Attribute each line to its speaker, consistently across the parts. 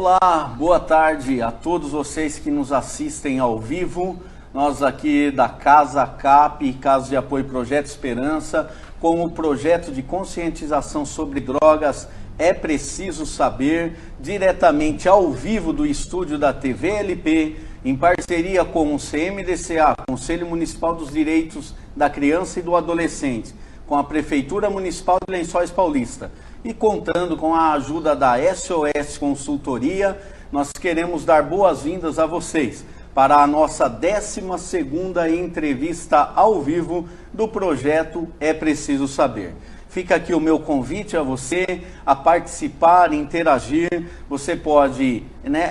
Speaker 1: Olá, boa tarde a todos vocês que nos assistem ao vivo. Nós aqui da Casa CAP, Casa de Apoio Projeto Esperança, com o projeto de conscientização sobre drogas É Preciso Saber, diretamente ao vivo do estúdio da TVLP, em parceria com o CMDCA, Conselho Municipal dos Direitos da Criança e do Adolescente, com a Prefeitura Municipal de Lençóis Paulista e contando com a ajuda da SOS Consultoria. Nós queremos dar boas-vindas a vocês para a nossa 12ª entrevista ao vivo do projeto É Preciso Saber. Fica aqui o meu convite a você a participar, interagir. Você pode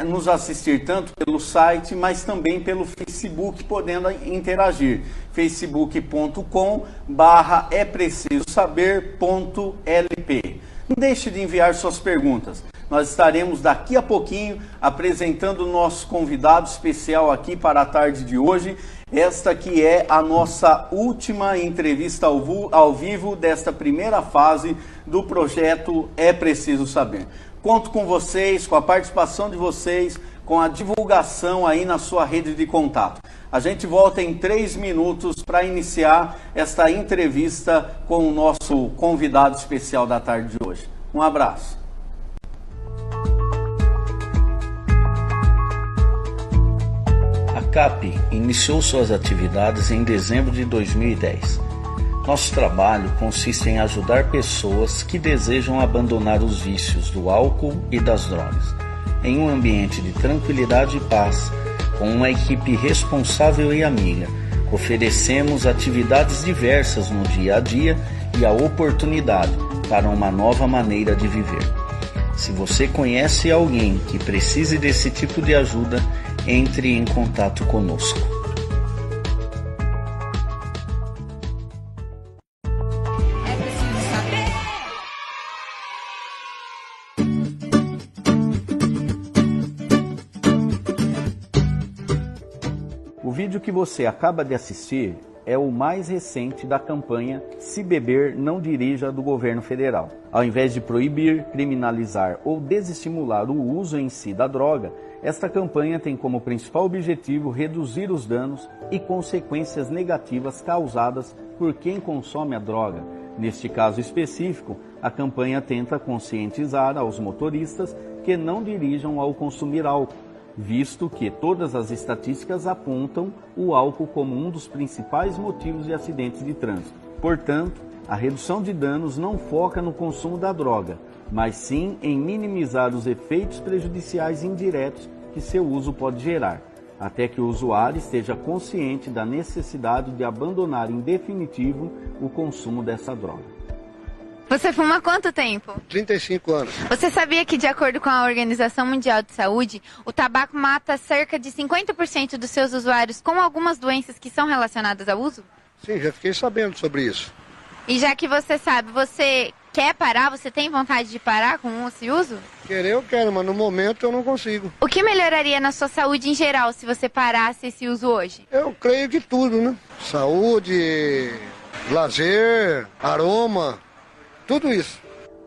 Speaker 1: nos assistir tanto pelo site, mas também pelo Facebook, podendo interagir. facebook.com/eprecisosaber.lp. Não deixe de enviar suas perguntas. Nós estaremos daqui a pouquinho apresentando o nosso convidado especial aqui para a tarde de hoje. Esta que é a nossa última entrevista ao vivo desta primeira fase do projeto É Preciso Saber. Conto com vocês, com a participação de vocês, com a divulgação aí na sua rede de contato. A gente volta em 3 minutos para iniciar esta entrevista com o nosso convidado especial da tarde de hoje. Um abraço.
Speaker 2: A CAP iniciou suas atividades em dezembro de 2010. Nosso trabalho consiste em ajudar pessoas que desejam abandonar os vícios do álcool e das drogas, em um ambiente de tranquilidade e paz, com uma equipe responsável e amiga. Oferecemos atividades diversas no dia a dia e a oportunidade para uma nova maneira de viver. Se você conhece alguém que precise desse tipo de ajuda, entre em contato conosco.
Speaker 3: É preciso saber.
Speaker 1: O vídeo que você acaba de assistir é o mais recente da campanha Se Beber, Não Dirija do governo federal. Ao invés de proibir, criminalizar ou desestimular o uso em si da droga, esta campanha tem como principal objetivo reduzir os danos e consequências negativas causadas por quem consome a droga. Neste caso específico, a campanha tenta conscientizar aos motoristas que não dirijam ao consumir álcool, visto que todas as estatísticas apontam o álcool como um dos principais motivos de acidentes de trânsito. Portanto, a redução de danos não foca no consumo da droga, mas sim em minimizar os efeitos prejudiciais indiretos que seu uso pode gerar, até que o usuário esteja consciente da necessidade de abandonar em definitivo o consumo dessa droga.
Speaker 3: Você fuma há quanto tempo?
Speaker 4: 35 anos.
Speaker 3: Você sabia que, de acordo com a Organização Mundial de Saúde, o tabaco mata cerca de 50% dos seus usuários com algumas doenças que são relacionadas ao uso?
Speaker 4: Sim, já fiquei sabendo sobre isso.
Speaker 3: E já que você sabe, você quer parar? Você tem vontade de parar com esse uso?
Speaker 4: Querer eu quero, mas no momento eu não consigo.
Speaker 3: O que melhoraria na sua saúde em geral se você parasse esse uso hoje?
Speaker 4: Eu creio que tudo, né? Saúde, lazer, aroma, tudo isso.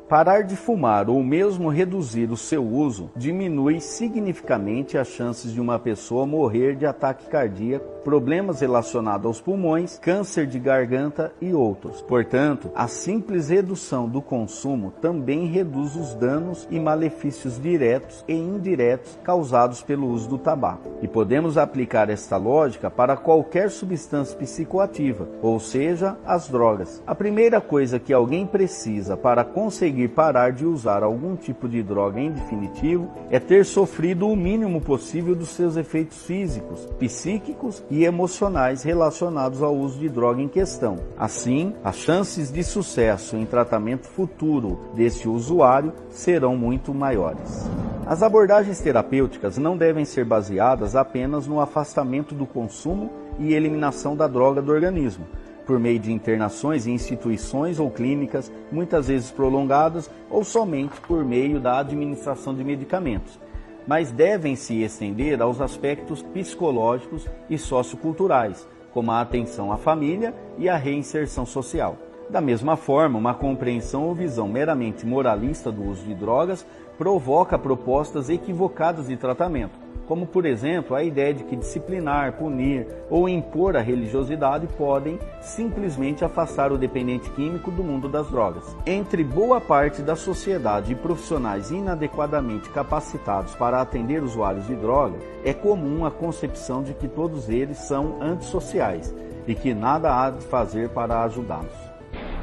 Speaker 1: Parar de fumar ou mesmo reduzir o seu uso diminui significativamente as chances de uma pessoa morrer de ataque cardíaco, problemas relacionados aos pulmões, câncer de garganta e outros. Portanto, a simples redução do consumo também reduz os danos e malefícios diretos e indiretos causados pelo uso do tabaco. E podemos aplicar esta lógica para qualquer substância psicoativa, ou seja, as drogas. A primeira coisa que alguém precisa para conseguir parar de usar algum tipo de droga em definitivo é ter sofrido o mínimo possível dos seus efeitos físicos, psíquicos e emocionais relacionados ao uso de droga em questão. Assim, as chances de sucesso em tratamento futuro desse usuário serão muito maiores. As abordagens terapêuticas não devem ser baseadas apenas no afastamento do consumo e eliminação da droga do organismo, por meio de internações em instituições ou clínicas, muitas vezes prolongadas, ou somente por meio da administração de medicamentos, mas devem se estender aos aspectos psicológicos e socioculturais, como a atenção à família e a reinserção social. Da mesma forma, uma compreensão ou visão meramente moralista do uso de drogas provoca propostas equivocadas de tratamento, como, por exemplo, a ideia de que disciplinar, punir ou impor a religiosidade podem simplesmente afastar o dependente químico do mundo das drogas. Entre boa parte da sociedade e profissionais inadequadamente capacitados para atender usuários de drogas, é comum a concepção de que todos eles são antissociais e que nada há de fazer para ajudá-los.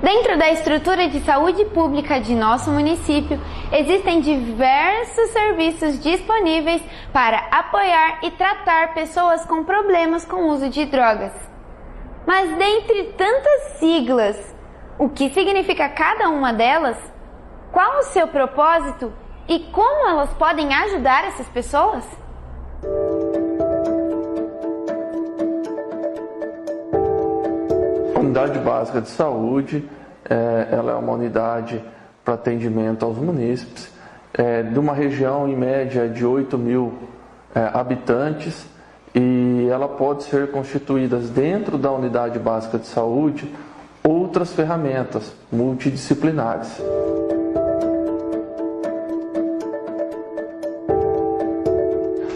Speaker 3: Dentro da estrutura de saúde pública de nosso município, existem diversos serviços disponíveis para apoiar e tratar pessoas com problemas com o uso de drogas. Mas dentre tantas siglas, o que significa cada uma delas? Qual o seu propósito e como elas podem ajudar essas pessoas?
Speaker 5: A Unidade Básica de Saúde, ela é uma unidade para atendimento aos munícipes, de uma região em média de 8.000 habitantes, e ela pode ser constituída dentro da Unidade Básica de Saúde outras ferramentas multidisciplinares.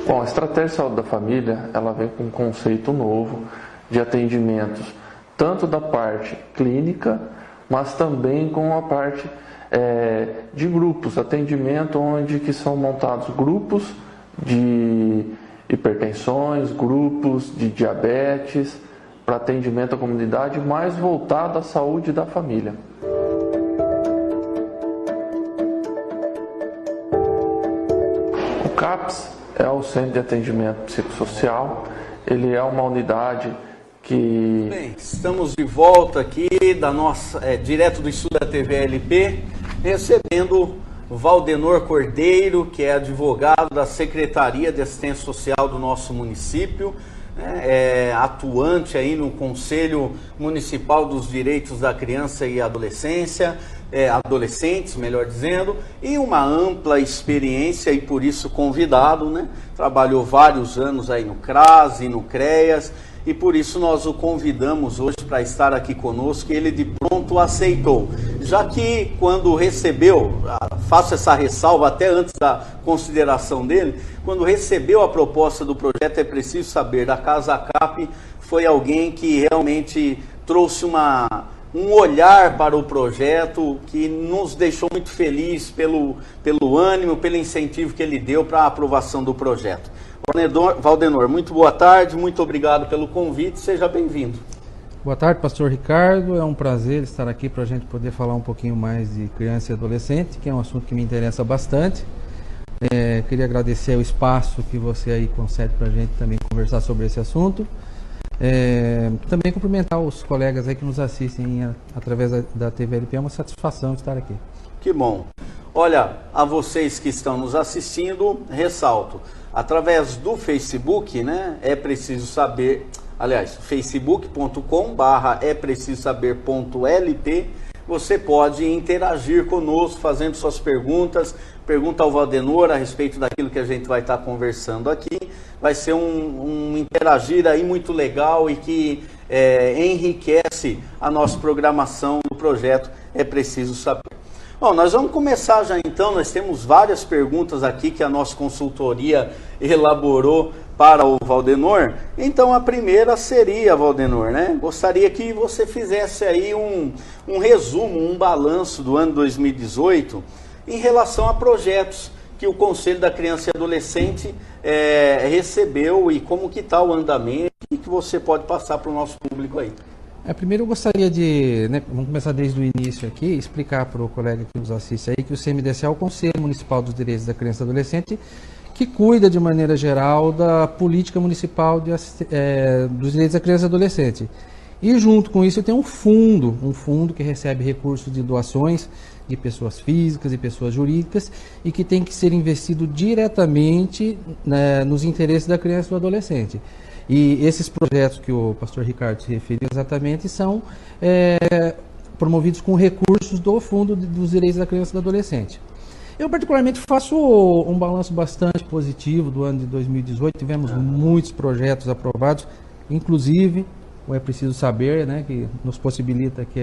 Speaker 5: Bom, a Estratégia de Saúde da Família, ela vem com um conceito novo de atendimentos, tanto da parte clínica, mas também com a parte de grupos, atendimento onde que são montados grupos de hipertensões, grupos de diabetes, para atendimento à comunidade, mais voltado à saúde da família. O CAPS é o Centro de Atendimento Psicossocial, ele é uma unidade que...
Speaker 2: Bem, estamos de volta aqui da nossa, direto do estúdio da TV LP, recebendo o Valdenor Cordeiro, que é advogado da Secretaria de Assistência Social do nosso município, atuante aí no Conselho Municipal dos Direitos da Criança e Adolescência, adolescentes, melhor dizendo, e uma ampla experiência e por isso convidado, né? Trabalhou vários anos aí no CRAS e no CREAS, e por isso nós o convidamos hoje para estar aqui conosco, e ele de pronto aceitou. Já que quando recebeu, faço essa ressalva até antes da consideração dele, quando recebeu a proposta do projeto É Preciso Saber, da Casa CAP, foi alguém que realmente trouxe um olhar para o projeto que nos deixou muito felizes pelo ânimo, pelo incentivo que ele deu para a aprovação do projeto. Valdenor, muito boa tarde, muito obrigado pelo convite, seja bem-vindo.
Speaker 6: Boa tarde, pastor Ricardo, é um prazer estar aqui para a gente poder falar um pouquinho mais de criança e adolescente, que é um assunto que me interessa bastante. Queria agradecer o espaço que você aí concede para a gente também conversar sobre esse assunto. Também cumprimentar os colegas aí que nos assistem através da TVLP, é uma satisfação estar aqui. Que bom.
Speaker 2: Olha, a vocês que estão nos assistindo, ressalto, através do Facebook, né, é preciso saber, aliás, facebook.com/eprecisosaber.lp, você pode interagir conosco, fazendo suas pergunta ao Valdenor a respeito daquilo que a gente vai estar conversando aqui. Vai ser um interagir aí muito legal e que enriquece a nossa programação do projeto É Preciso Saber. Bom, nós vamos começar já então, nós temos várias perguntas aqui que a nossa consultoria elaborou para o Valdenor. Então a primeira seria, Valdenor, né? Gostaria que você fizesse aí um resumo, um balanço do ano 2018 em relação a projetos que o Conselho da Criança e Adolescente recebeu e como que está o andamento e que você pode passar para o nosso público aí.
Speaker 6: Primeiro eu gostaria de, vamos começar desde o início aqui, explicar para o colega que nos assiste aí que o CMDC é o Conselho Municipal dos Direitos da Criança e Adolescente, que cuida de maneira geral da política municipal dos direitos da criança e adolescente. E junto com isso tem um fundo que recebe recursos de doações de pessoas físicas e pessoas jurídicas e que tem que ser investido diretamente nos interesses da criança e do adolescente. E esses projetos que o pastor Ricardo se referiu exatamente são promovidos com recursos do Fundo dos Direitos da Criança e do Adolescente. Eu particularmente faço um balanço bastante positivo do ano de 2018, tivemos muitos projetos aprovados, inclusive o É Preciso Saber, né, que nos possibilita aqui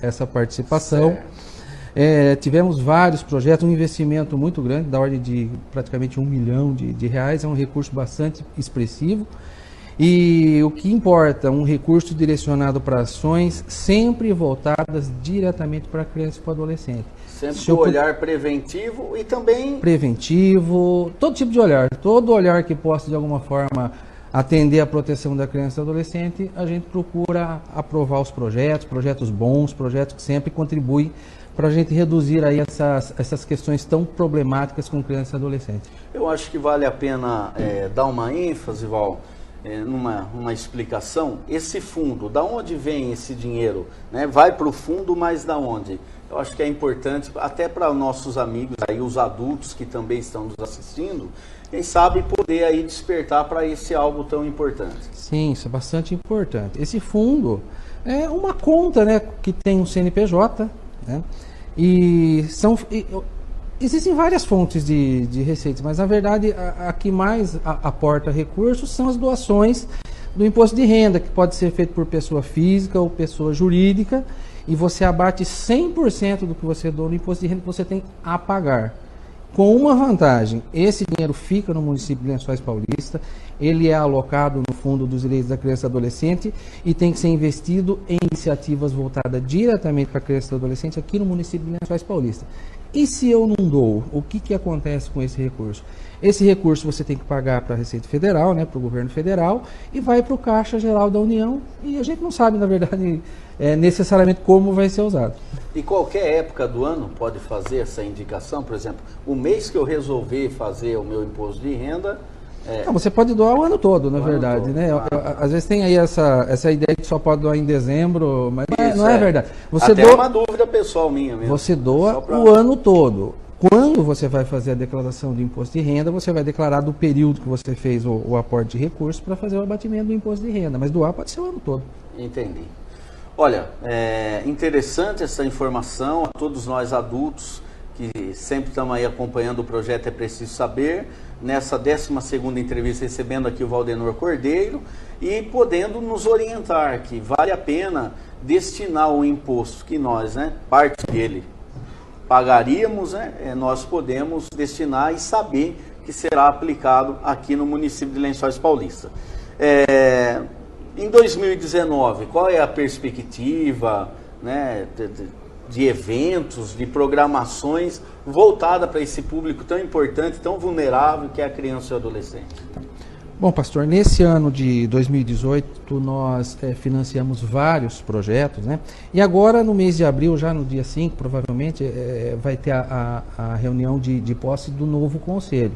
Speaker 6: essa participação. Tivemos vários projetos, um investimento muito grande, da ordem de praticamente R$1 milhão de reais, é um recurso bastante expressivo. E o que importa, um recurso direcionado para ações sempre voltadas diretamente para a criança e para o adolescente.
Speaker 1: Sempre com olhar preventivo e também...
Speaker 6: Preventivo, todo tipo de olhar. Todo olhar que possa, de alguma forma, atender à proteção da criança e do adolescente, a gente procura aprovar os projetos bons, projetos que sempre contribuem para a gente reduzir aí essas questões tão problemáticas com criança e adolescente.
Speaker 1: Eu acho que vale a pena dar uma ênfase, Val, numa explicação. Esse fundo, da onde vem esse dinheiro? Né? Vai para o fundo, mas da onde? Eu acho que é importante, até para nossos amigos, aí, os adultos que também estão nos assistindo, quem sabe poder aí despertar para esse algo tão importante.
Speaker 6: Sim, isso é bastante importante. Esse fundo é uma conta, né, que tem um CNPJ, né, existem várias fontes de receitas, mas na verdade a que mais aporta recursos são as doações do imposto de renda, que pode ser feito por pessoa física ou pessoa jurídica, e você abate 100% do que você doa no imposto de renda que você tem a pagar. Com uma vantagem, esse dinheiro fica no município de Lençóis Paulista, ele é alocado no Fundo dos Direitos da Criança e Adolescente e tem que ser investido em iniciativas voltadas diretamente para a criança e adolescente aqui no município de Lençóis Paulista. E se eu não dou, o que acontece com esse recurso? Esse recurso você tem que pagar para a Receita Federal, né, para o governo federal, e vai para o Caixa Geral da União, e a gente não sabe, na verdade, necessariamente como vai ser usado.
Speaker 1: E qualquer época do ano pode fazer essa indicação? Por exemplo, o mês que eu resolver fazer o meu imposto de renda...
Speaker 6: Não, você pode doar o ano todo, na verdade, né? Às vezes tem aí essa ideia que só pode doar em dezembro, mas não é verdade. Você
Speaker 1: até uma dúvida pessoal minha mesmo.
Speaker 6: Você doa o ano todo. Quando você vai fazer a declaração de imposto de renda, você vai declarar do período que você fez o aporte de recursos para fazer o abatimento do imposto de renda, mas doar pode ser o ano todo.
Speaker 1: Entendi. Olha, interessante essa informação a todos nós adultos que sempre estamos aí acompanhando o projeto É Preciso Saber, nessa 12ª entrevista recebendo aqui o Valdenor Cordeiro e podendo nos orientar que vale a pena destinar o imposto que nós, né, parte dele pagaríamos, né, nós podemos destinar e saber que será aplicado aqui no município de Lençóis Paulista. Em 2019, qual é a perspectiva, né, de eventos, de programações voltada para esse público tão importante, tão vulnerável que é a criança e o adolescente?
Speaker 6: Bom, pastor, nesse ano de 2018 nós financiamos vários projetos, né? E agora no mês de abril, já no dia 5, provavelmente, vai ter a reunião de posse do novo conselho.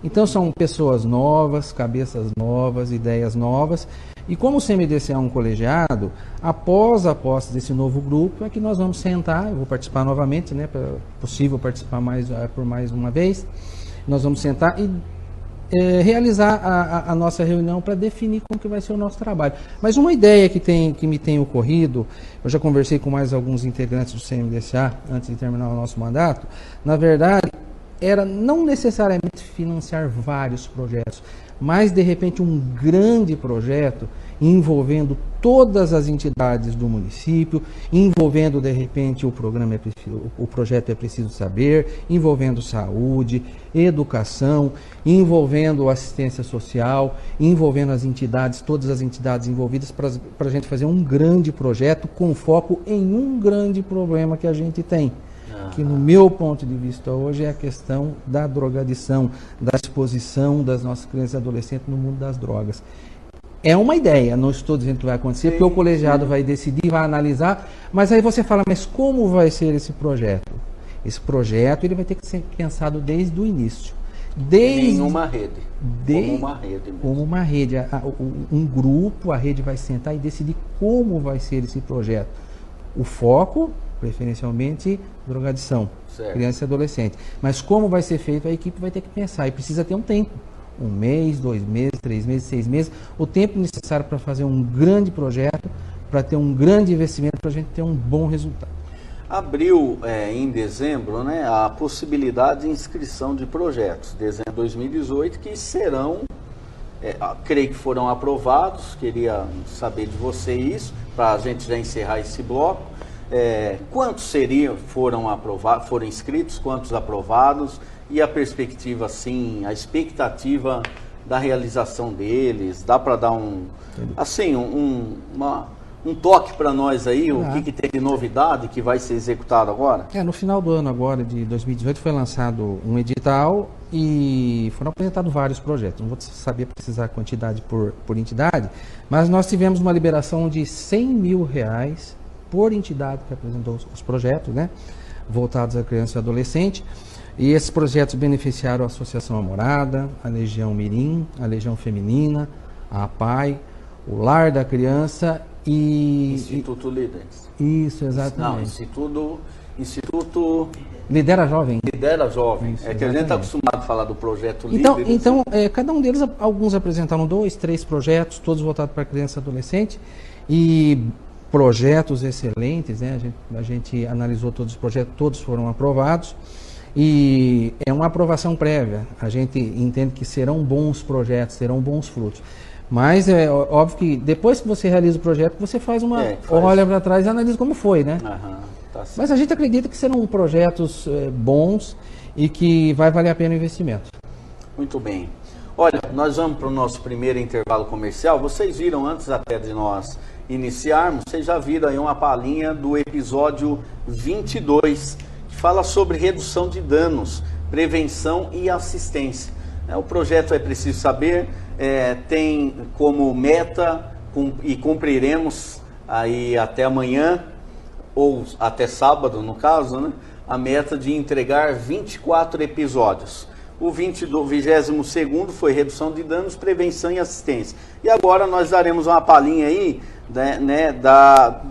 Speaker 6: Então são pessoas novas, cabeças novas, ideias novas. E como o CMDC é um colegiado, após a posse desse novo grupo é que nós vamos sentar, eu vou participar novamente, né? É possível participar por mais uma vez. Nós vamos sentar e realizar a nossa reunião para definir como que vai ser o nosso trabalho. Mas uma ideia que me tem ocorrido, eu já conversei com mais alguns integrantes do CMDCA antes de terminar o nosso mandato, na verdade, era não necessariamente financiar vários projetos, mas de repente um grande projeto envolvendo todas as entidades do município, envolvendo de repente o projeto É Preciso Saber, envolvendo saúde, educação, envolvendo assistência social, envolvendo as entidades, todas as entidades envolvidas para a gente fazer um grande projeto com foco em um grande problema que a gente tem. Que no meu ponto de vista hoje é a questão da drogadição, da exposição das nossas crianças e adolescentes no mundo das drogas. É uma ideia, não estou dizendo que vai acontecer, porque o colegiado vai decidir, vai analisar, mas aí você fala, mas como vai ser esse projeto? Esse projeto ele vai ter que ser pensado desde o início.
Speaker 1: Em uma rede.
Speaker 6: Como uma rede. Um grupo, a rede vai sentar e decidir como vai ser esse projeto. O foco, preferencialmente, drogadição, certo. Criança e adolescente. Mas como vai ser feito, a equipe vai ter que pensar e precisa ter um tempo. 1 mês, 2 meses, 3 meses, 6 meses. O tempo necessário para fazer um grande projeto, para ter um grande investimento, para a gente ter um bom resultado.
Speaker 1: Abriu em dezembro, né, a possibilidade de inscrição de projetos, dezembro de 2018, que serão creio que foram aprovados. Queria saber de você isso, para a gente já encerrar esse bloco. Quantos foram inscritos, quantos aprovados, e a perspectiva, assim, a expectativa da realização deles? Dá para dar um toque para nós aí, o que tem de novidade que vai ser executado agora?
Speaker 6: No final do ano agora, de 2018, foi lançado um edital e foram apresentados vários projetos. Não vou saber precisar a quantidade por entidade, mas nós tivemos uma liberação de R$100 mil por entidade que apresentou os projetos, né, voltados à criança e adolescente. E esses projetos beneficiaram a Associação Amorada, a Legião Mirim, a Legião Feminina, a APAI, o Lar da Criança e...
Speaker 1: Instituto Líderes.
Speaker 6: Isso, exatamente.
Speaker 1: Não, Instituto...
Speaker 6: Lidera Jovem.
Speaker 1: Lidera Jovem.
Speaker 6: Isso,
Speaker 1: que a gente está acostumado a falar do projeto
Speaker 6: Líderes. Então,
Speaker 1: né?
Speaker 6: cada um deles, alguns apresentaram 2, 3 projetos, todos voltados para criança e adolescente, e projetos excelentes, né? A gente analisou todos os projetos, todos foram aprovados. E é uma aprovação prévia. A gente entende que serão bons projetos, serão bons frutos. Mas é óbvio que depois que você realiza o projeto, você faz olha para trás e analisa como foi, né?
Speaker 1: Tá.
Speaker 6: Mas a gente acredita que serão projetos bons e que vai valer a pena o investimento.
Speaker 1: Muito bem. Olha, nós vamos para o nosso primeiro intervalo comercial. Vocês viram, antes até de nós iniciarmos, vocês já viram aí uma palhinha do episódio 22, que fala sobre redução de danos, prevenção e assistência. O projeto É Preciso Saber tem como meta, e cumpriremos aí até amanhã, ou até sábado no caso, né, a meta de entregar 24 episódios. O 22º foi redução de danos, prevenção e assistência. E agora nós daremos uma palhinha aí, né,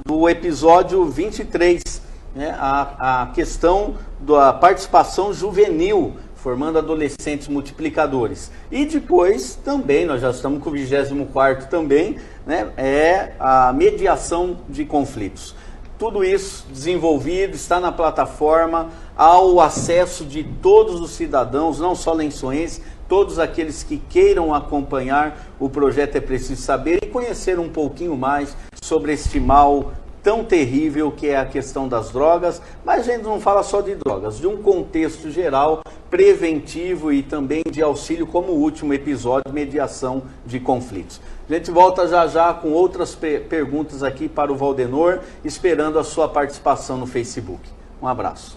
Speaker 1: do episódio 23, né, a questão da participação juvenil, formando adolescentes multiplicadores. E depois também, nós já estamos com o 24º também, né, a mediação de conflitos. Tudo isso desenvolvido, está na plataforma, ao acesso de todos os cidadãos, não só lençoenses, todos aqueles que queiram acompanhar o projeto É Preciso Saber e conhecer um pouquinho mais sobre este mal tão terrível que é a questão das drogas. Mas a gente não fala só de drogas, de um contexto geral, preventivo e também de auxílio, como o último episódio, mediação de conflitos. A gente volta já com outras perguntas aqui para o Valdenor, esperando a sua participação no Facebook. Um abraço.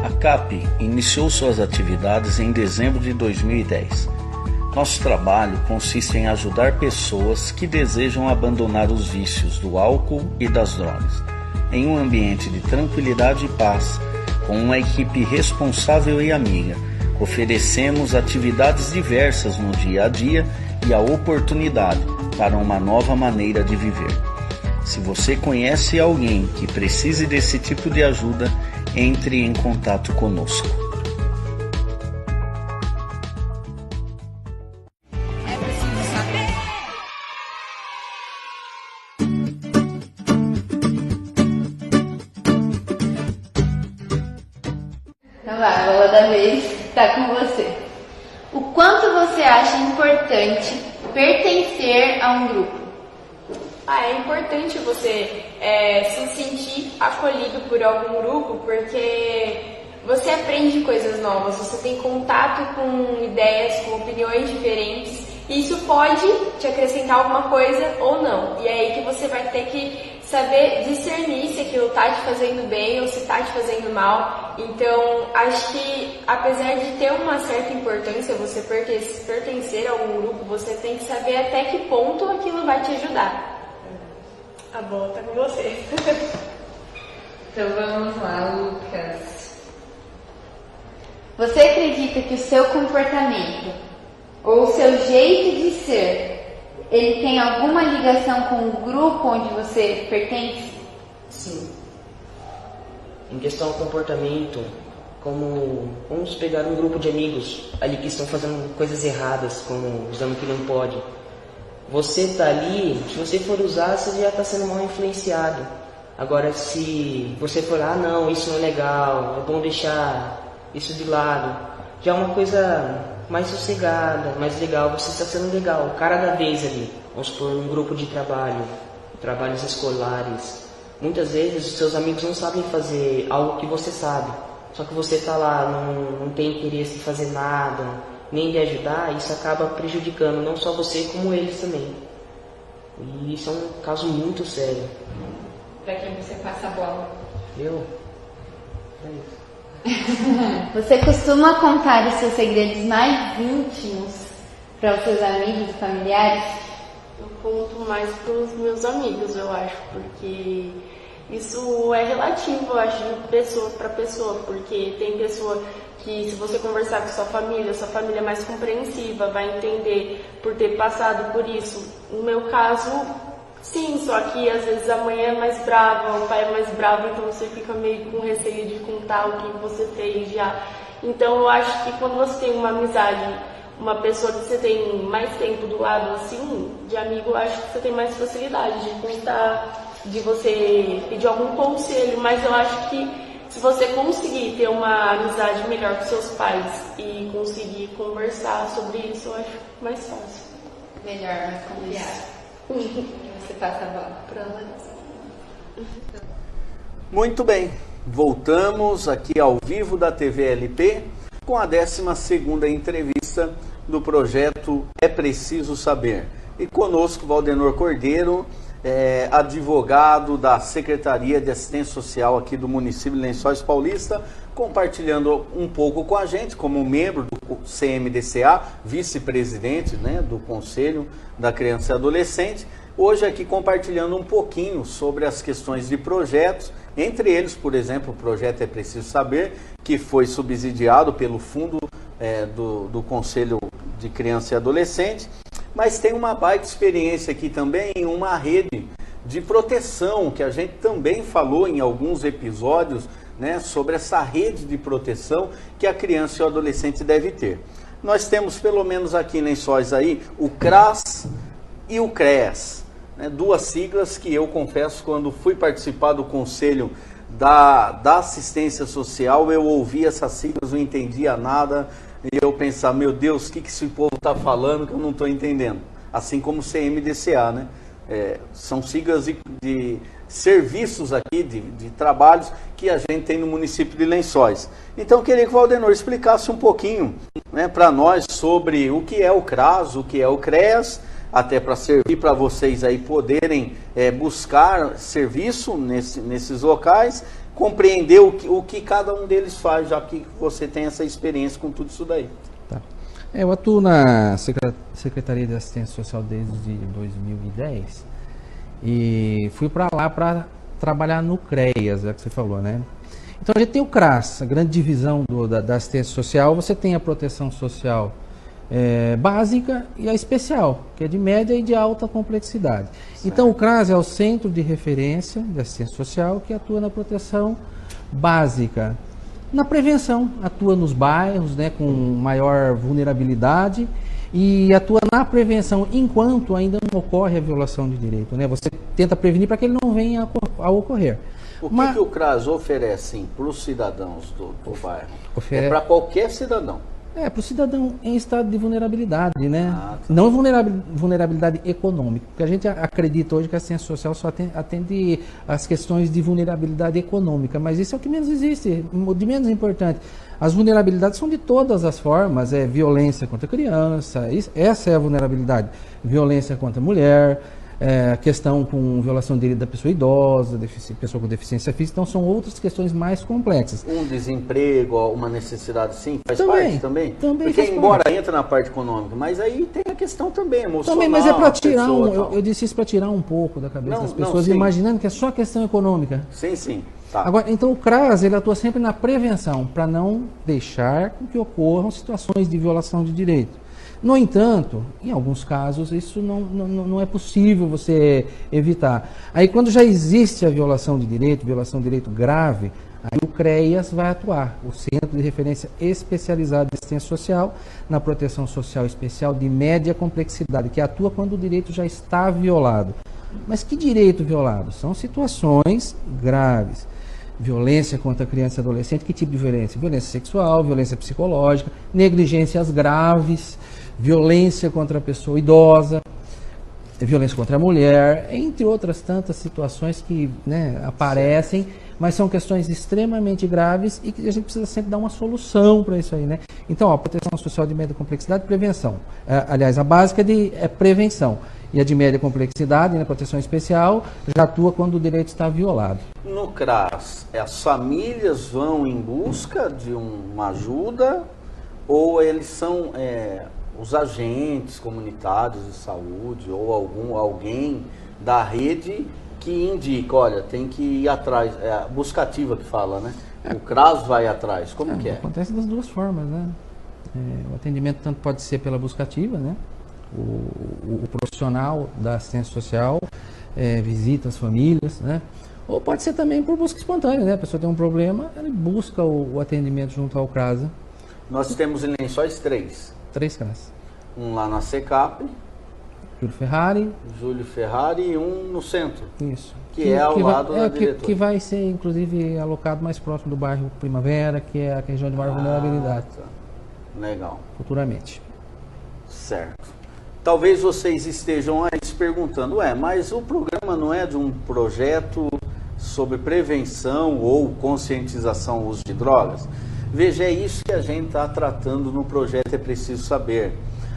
Speaker 2: A CAP iniciou suas atividades em dezembro de 2010. Nosso trabalho consiste em ajudar pessoas que desejam abandonar os vícios do álcool e das drogas, em um ambiente de tranquilidade e paz, com uma equipe responsável e amiga. Oferecemos atividades diversas no dia a dia e a oportunidade para uma nova maneira de viver. Se você conhece alguém que precise desse tipo de ajuda, entre em contato conosco.
Speaker 7: É preciso saber.
Speaker 3: Então vai, a bola da vez está com você. O quanto você acha importante pertencer a um grupo?
Speaker 8: É importante você se sentir acolhido por algum grupo, porque você aprende coisas novas, você tem contato com ideias, com opiniões diferentes, e isso pode te acrescentar alguma coisa ou não. E é aí que você vai ter que saber discernir se aquilo está te fazendo bem ou se está te fazendo mal. Então, acho que apesar de ter uma certa importância você pertencer a algum grupo, você tem que saber até que ponto aquilo vai te ajudar. A bola tá com você.
Speaker 3: Então vamos lá, Lucas. Você acredita que o seu comportamento ou o seu jeito de ser, ele tem alguma ligação com o grupo onde você pertence?
Speaker 9: Sim. Em questão ao comportamento, como vamos pegar um grupo de amigos ali que estão fazendo coisas erradas, como usando o que não pode. Você está ali, se você for usar, você já está sendo mal influenciado. Agora, se você for, não, isso não é legal, é bom deixar isso de lado. Já é uma coisa mais sossegada, mais legal, você está sendo legal, o cara da vez ali. Vamos supor, um grupo de trabalho, trabalhos escolares. Muitas vezes os seus amigos não sabem fazer algo que você sabe. Só que você está lá, não tem interesse em fazer nada, nem de ajudar, isso acaba prejudicando não só você, como eles também. E isso é um caso muito sério.
Speaker 8: Pra quem você passa a bola?
Speaker 9: Eu? É isso.
Speaker 3: Você costuma contar os seus segredos mais íntimos para os seus amigos e familiares?
Speaker 10: Eu conto mais para os meus amigos, eu acho, porque isso é relativo, eu acho, de pessoa para pessoa, porque tem pessoa que, se você conversar com sua família é mais compreensiva, vai entender por ter passado por isso. No meu caso, sim, só que às vezes a mãe é mais brava, o pai é mais bravo, então você fica meio com receio de contar o que você fez já. Então eu acho que quando você tem uma amizade, uma pessoa que você tem mais tempo do lado, assim, de amigo, eu acho que você tem mais facilidade de contar, de você pedir algum conselho, mas eu acho que se você conseguir ter uma amizade melhor com seus pais e conseguir conversar sobre isso, eu acho mais fácil.
Speaker 3: Melhor, mais confiável. Você passa a bola para ela.
Speaker 1: Muito bem, voltamos aqui ao vivo da TV LP com a 12ª entrevista do projeto É Preciso Saber. E conosco Valdenor Cordeiro, advogado da Secretaria de Assistência Social aqui do município de Lençóis Paulista, compartilhando um pouco com a gente, como membro do CMDCA, vice-presidente, né, do Conselho da Criança e Adolescente, hoje aqui compartilhando um pouquinho sobre as questões de projetos, entre eles, por exemplo, o projeto É Preciso Saber, que foi subsidiado pelo Fundo do Conselho de Criança e Adolescente, mas tem uma baita experiência aqui também em uma rede de proteção, que a gente também falou em alguns episódios, né, sobre essa rede de proteção que a criança e o adolescente deve ter. Nós temos pelo menos aqui em Lençóis aí o CRAS e o CREAS, né, duas siglas que eu confesso, quando fui participar do Conselho da Assistência Social, eu ouvi essas siglas, não entendia nada, e eu pensava, meu Deus, o que esse povo está falando que eu não estou entendendo? Assim como o CMDCA, né? São siglas de serviços aqui, de trabalhos que a gente tem no município de Lençóis. Então eu queria que o Valdenor explicasse um pouquinho, né, para nós sobre o que é o CRAS, o que é o CREAS, até para servir para vocês aí poderem buscar serviço nesses locais, compreender o que cada um deles faz, já que você tem essa experiência com tudo isso daí.
Speaker 6: Tá. Eu atuo na Secretaria de Assistência Social desde 2010 e fui para lá para trabalhar no CREAS, é o que você falou, né? Então a gente tem o CRAS, a grande divisão da assistência social. Você tem a proteção social básica e a especial, que é de média e de alta complexidade. Certo. Então o CRAS é o Centro de Referência de Assistência Social, que atua na proteção básica. Na prevenção, atua nos bairros, né, com maior vulnerabilidade, e atua na prevenção enquanto ainda não ocorre a violação de direito, né? Você tenta prevenir para que ele não venha a ocorrer.
Speaker 1: O que o CRAS oferece para os cidadãos do bairro?
Speaker 6: É
Speaker 1: para qualquer cidadão.
Speaker 6: Para o cidadão em estado de vulnerabilidade, né? Não vulnerabilidade econômica, porque a gente acredita hoje que a assistência social só atende às questões de vulnerabilidade econômica, mas isso é o que menos existe, de menos importante. As vulnerabilidades são de todas as formas, violência contra a criança, essa é a vulnerabilidade, violência contra a mulher, questão com violação de direito da pessoa idosa, pessoa com deficiência física, então são outras questões mais complexas.
Speaker 1: Um desemprego, uma necessidade, sim, faz
Speaker 6: também,
Speaker 1: parte também?
Speaker 6: Também
Speaker 1: porque embora entra na parte econômica, mas aí tem a questão também emocional.
Speaker 6: Também, mas é para tirar, eu disse isso para tirar um pouco da cabeça das pessoas, imaginando que é só questão econômica.
Speaker 1: Sim, sim. Tá.
Speaker 6: Agora, então o CRAS, ele atua sempre na prevenção, para não deixar que ocorram situações de violação de direito. No entanto, em alguns casos, isso não é possível você evitar. Aí, quando já existe a violação de direito grave, aí o CREAS vai atuar, o Centro de Referência Especializado de Assistência Social, na proteção social especial de média complexidade, que atua quando o direito já está violado. Mas que direito violado? São situações graves. Violência contra a criança e adolescente, que tipo de violência? Violência sexual, violência psicológica, negligências graves, violência contra a pessoa idosa, violência contra a mulher, entre outras tantas situações que, né, aparecem, mas são questões extremamente graves e que a gente precisa sempre dar uma solução para isso aí, né? Então, proteção social de média complexidade e prevenção. Aliás, a básica é prevenção. E a de média complexidade, né, proteção especial, já atua quando o direito está violado.
Speaker 1: No CRAS, as famílias vão em busca de uma ajuda ou eles são os agentes comunitários de saúde ou alguém da rede que indica, olha, tem que ir atrás, é a buscativa que fala, né? O CRAS vai atrás, como que é? Acontece
Speaker 6: das duas formas, né? O atendimento tanto pode ser pela buscativa, né? O profissional da assistência social visita as famílias, né? Ou pode ser também por busca espontânea, né? A pessoa tem um problema, ele busca o atendimento junto ao CRAS.
Speaker 1: Nós temos em Lençóis 3
Speaker 6: CRAS.
Speaker 1: Um lá na SECAP, Júlio Ferrari e um no centro.
Speaker 6: Isso.
Speaker 1: Que é ao lado da diretora.
Speaker 6: Que vai ser, inclusive, alocado mais próximo do bairro Primavera, que é a região de maior vulnerabilidade.
Speaker 1: Tá. Legal.
Speaker 6: Futuramente.
Speaker 1: Certo. Talvez vocês estejam aí se perguntando, mas o programa não é de um projeto sobre prevenção ou conscientização do uso de drogas? Veja, é isso que a gente está tratando no projeto É Preciso Saber.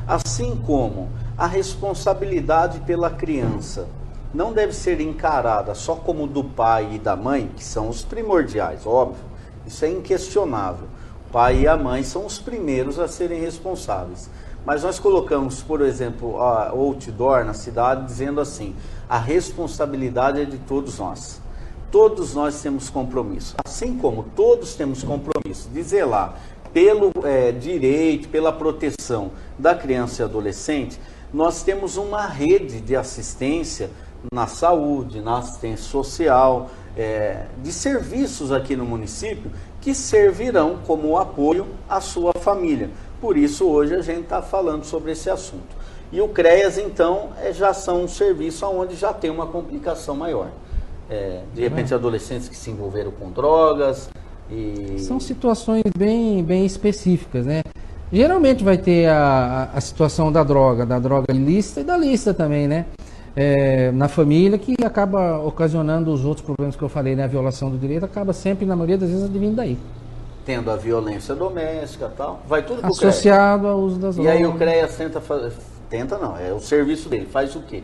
Speaker 1: Assim como a responsabilidade pela criança não deve ser encarada só como do pai e da mãe, que são os primordiais, óbvio, isso é inquestionável. O pai e a mãe são os primeiros a serem responsáveis. Mas nós colocamos, por exemplo, a outdoor na cidade dizendo assim, a responsabilidade é de todos nós. Todos nós temos compromisso. Assim como todos temos compromisso de zelar pelo direito, pela proteção da criança e adolescente, nós temos uma rede de assistência na saúde, na assistência social, de serviços aqui no município que servirão como apoio à sua família. Por isso, hoje a gente está falando sobre esse assunto. E o CREAS, então, já são um serviço onde já tem uma complicação maior. De repente, adolescentes que se envolveram com drogas.
Speaker 6: São situações bem específicas, né? Geralmente vai ter a situação da droga ilícita e da lícita também, né? Na família, que acaba ocasionando os outros problemas que eu falei, né? A violação do direito acaba sempre, na maioria das vezes, advindo daí.
Speaker 1: Tendo a violência doméstica e tal, vai tudo pro CREAS.
Speaker 6: Associado ao uso das drogas.
Speaker 1: E aí o CREAS tenta não, é o serviço dele, faz o quê?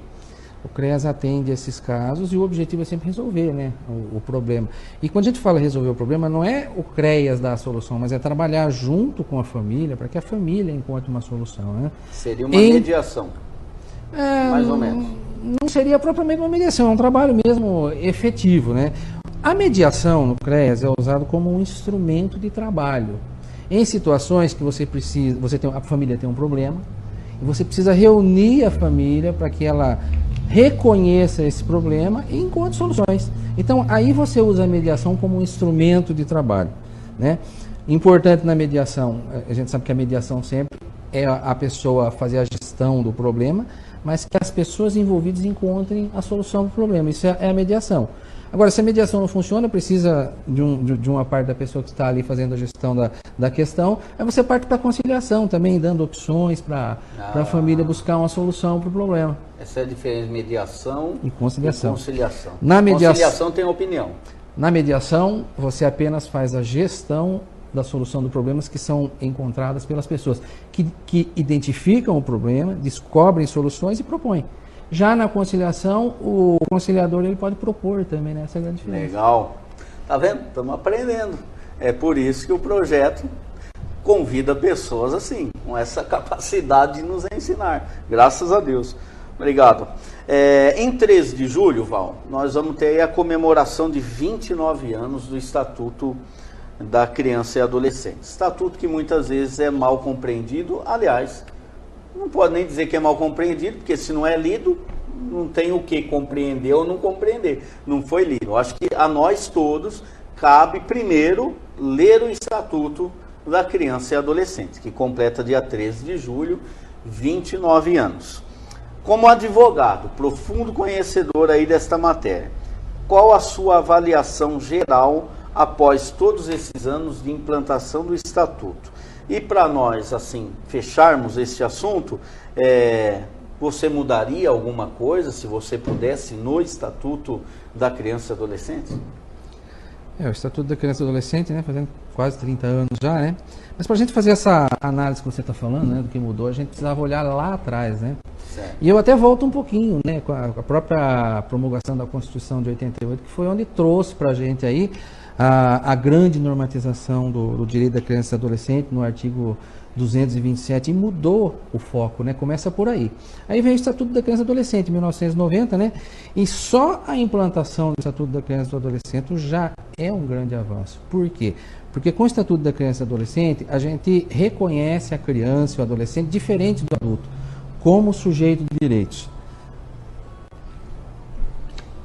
Speaker 6: O CREAS atende esses casos e o objetivo é sempre resolver, né, o problema. E quando a gente fala resolver o problema, não é o CREAS dar a solução, mas é trabalhar junto com a família para que a família encontre uma solução, né?
Speaker 1: Seria uma mediação, mais ou menos.
Speaker 6: Não seria propriamente uma mediação, é um trabalho mesmo efetivo, né? A mediação no CREAS é usado como um instrumento de trabalho. Em situações que a família tem um problema, e você precisa reunir a família para que ela reconheça esse problema e encontre soluções. Então, aí você usa a mediação como um instrumento de trabalho, né? Importante na mediação, a gente sabe que a mediação sempre é a pessoa fazer a gestão do problema, mas que as pessoas envolvidas encontrem a solução do problema. Isso é a mediação. Agora, se a mediação não funciona, precisa de uma parte da pessoa que está ali fazendo a gestão da questão, aí você parte para a conciliação também, dando opções para a família buscar uma solução para o problema.
Speaker 1: Essa é a diferença, mediação
Speaker 6: e conciliação.
Speaker 1: Na conciliação tem opinião.
Speaker 6: Na mediação, você apenas faz a gestão da solução dos problemas que são encontradas pelas pessoas, que identificam o problema, descobrem soluções e propõem. Já na conciliação, o conciliador ele pode propor também, né? Essa é a grande diferença.
Speaker 1: Legal. Tá vendo? Estamos aprendendo. É por isso que o projeto convida pessoas assim, com essa capacidade de nos ensinar. Graças a Deus. Obrigado. Em 13 de julho, Val, nós vamos ter aí a comemoração de 29 anos do Estatuto da Criança e Adolescente. Estatuto que muitas vezes é mal compreendido, aliás, não pode nem dizer que é mal compreendido, porque se não é lido, não tem o que compreender ou não compreender. Não foi lido. Eu acho que a nós todos cabe primeiro ler o Estatuto da Criança e Adolescente, que completa dia 13 de julho, 29 anos. Como advogado, profundo conhecedor aí desta matéria, qual a sua avaliação geral após todos esses anos de implantação do Estatuto. E para nós, assim, fecharmos esse assunto, você mudaria alguma coisa, se você pudesse, no Estatuto da Criança e Adolescente?
Speaker 6: O Estatuto da Criança e Adolescente, né, fazendo quase 30 anos já, né? Mas para a gente fazer essa análise que você está falando, né, do que mudou, a gente precisava olhar lá atrás, né?
Speaker 1: Certo.
Speaker 6: E eu até volto um pouquinho, né, com a própria promulgação da Constituição de 88, que foi onde trouxe para a gente aí a grande normatização do direito da criança e adolescente no artigo 227 e mudou o foco, né? Começa por aí. Aí vem o Estatuto da Criança e Adolescente, em 1990, né? E só a implantação do Estatuto da Criança e do Adolescente já é um grande avanço. Por quê? Porque com o Estatuto da Criança e Adolescente, a gente reconhece a criança e o adolescente diferente do adulto, como sujeito de direitos.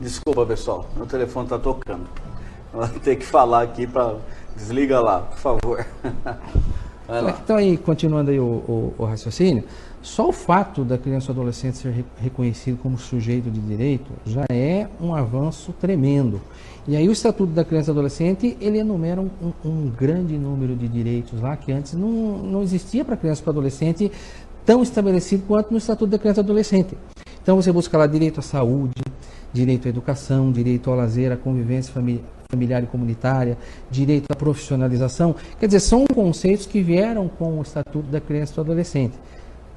Speaker 1: Desculpa, pessoal, meu telefone está tocando. Vou ter que falar aqui para... Desliga lá, por favor. Vai lá.
Speaker 6: Então, aí, continuando aí o raciocínio, só o fato da criança ou adolescente ser reconhecido como sujeito de direito já é um avanço tremendo. E aí o Estatuto da Criança e Adolescente, ele enumera um grande número de direitos lá que antes não existia para criança e para adolescente tão estabelecido quanto no Estatuto da Criança e Adolescente. Então você busca lá direito à saúde, direito à educação, direito ao lazer, à convivência familiar e comunitária, direito à profissionalização. Quer dizer, são conceitos que vieram com o Estatuto da Criança e do Adolescente.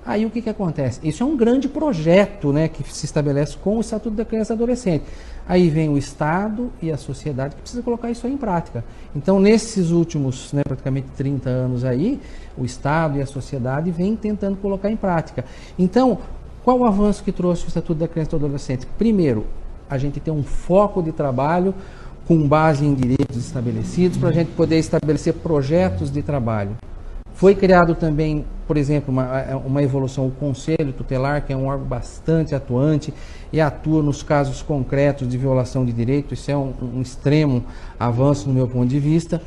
Speaker 6: Aí o que acontece? Isso é um grande projeto, né, que se estabelece com o Estatuto da Criança e do Adolescente. Aí vem o Estado e a sociedade que precisa colocar isso aí em prática. Então, nesses últimos, né, praticamente 30 anos aí, o Estado e a sociedade vêm tentando colocar em prática. Então, qual o avanço que trouxe o Estatuto da Criança e do Adolescente? Primeiro, a gente tem um foco de trabalho com base em direitos estabelecidos para a gente poder estabelecer projetos de trabalho. Foi criado também, por exemplo, uma evolução, o Conselho Tutelar, que é um órgão bastante atuante e atua nos casos concretos de violação de direito. Isso é um extremo avanço no meu ponto de vista.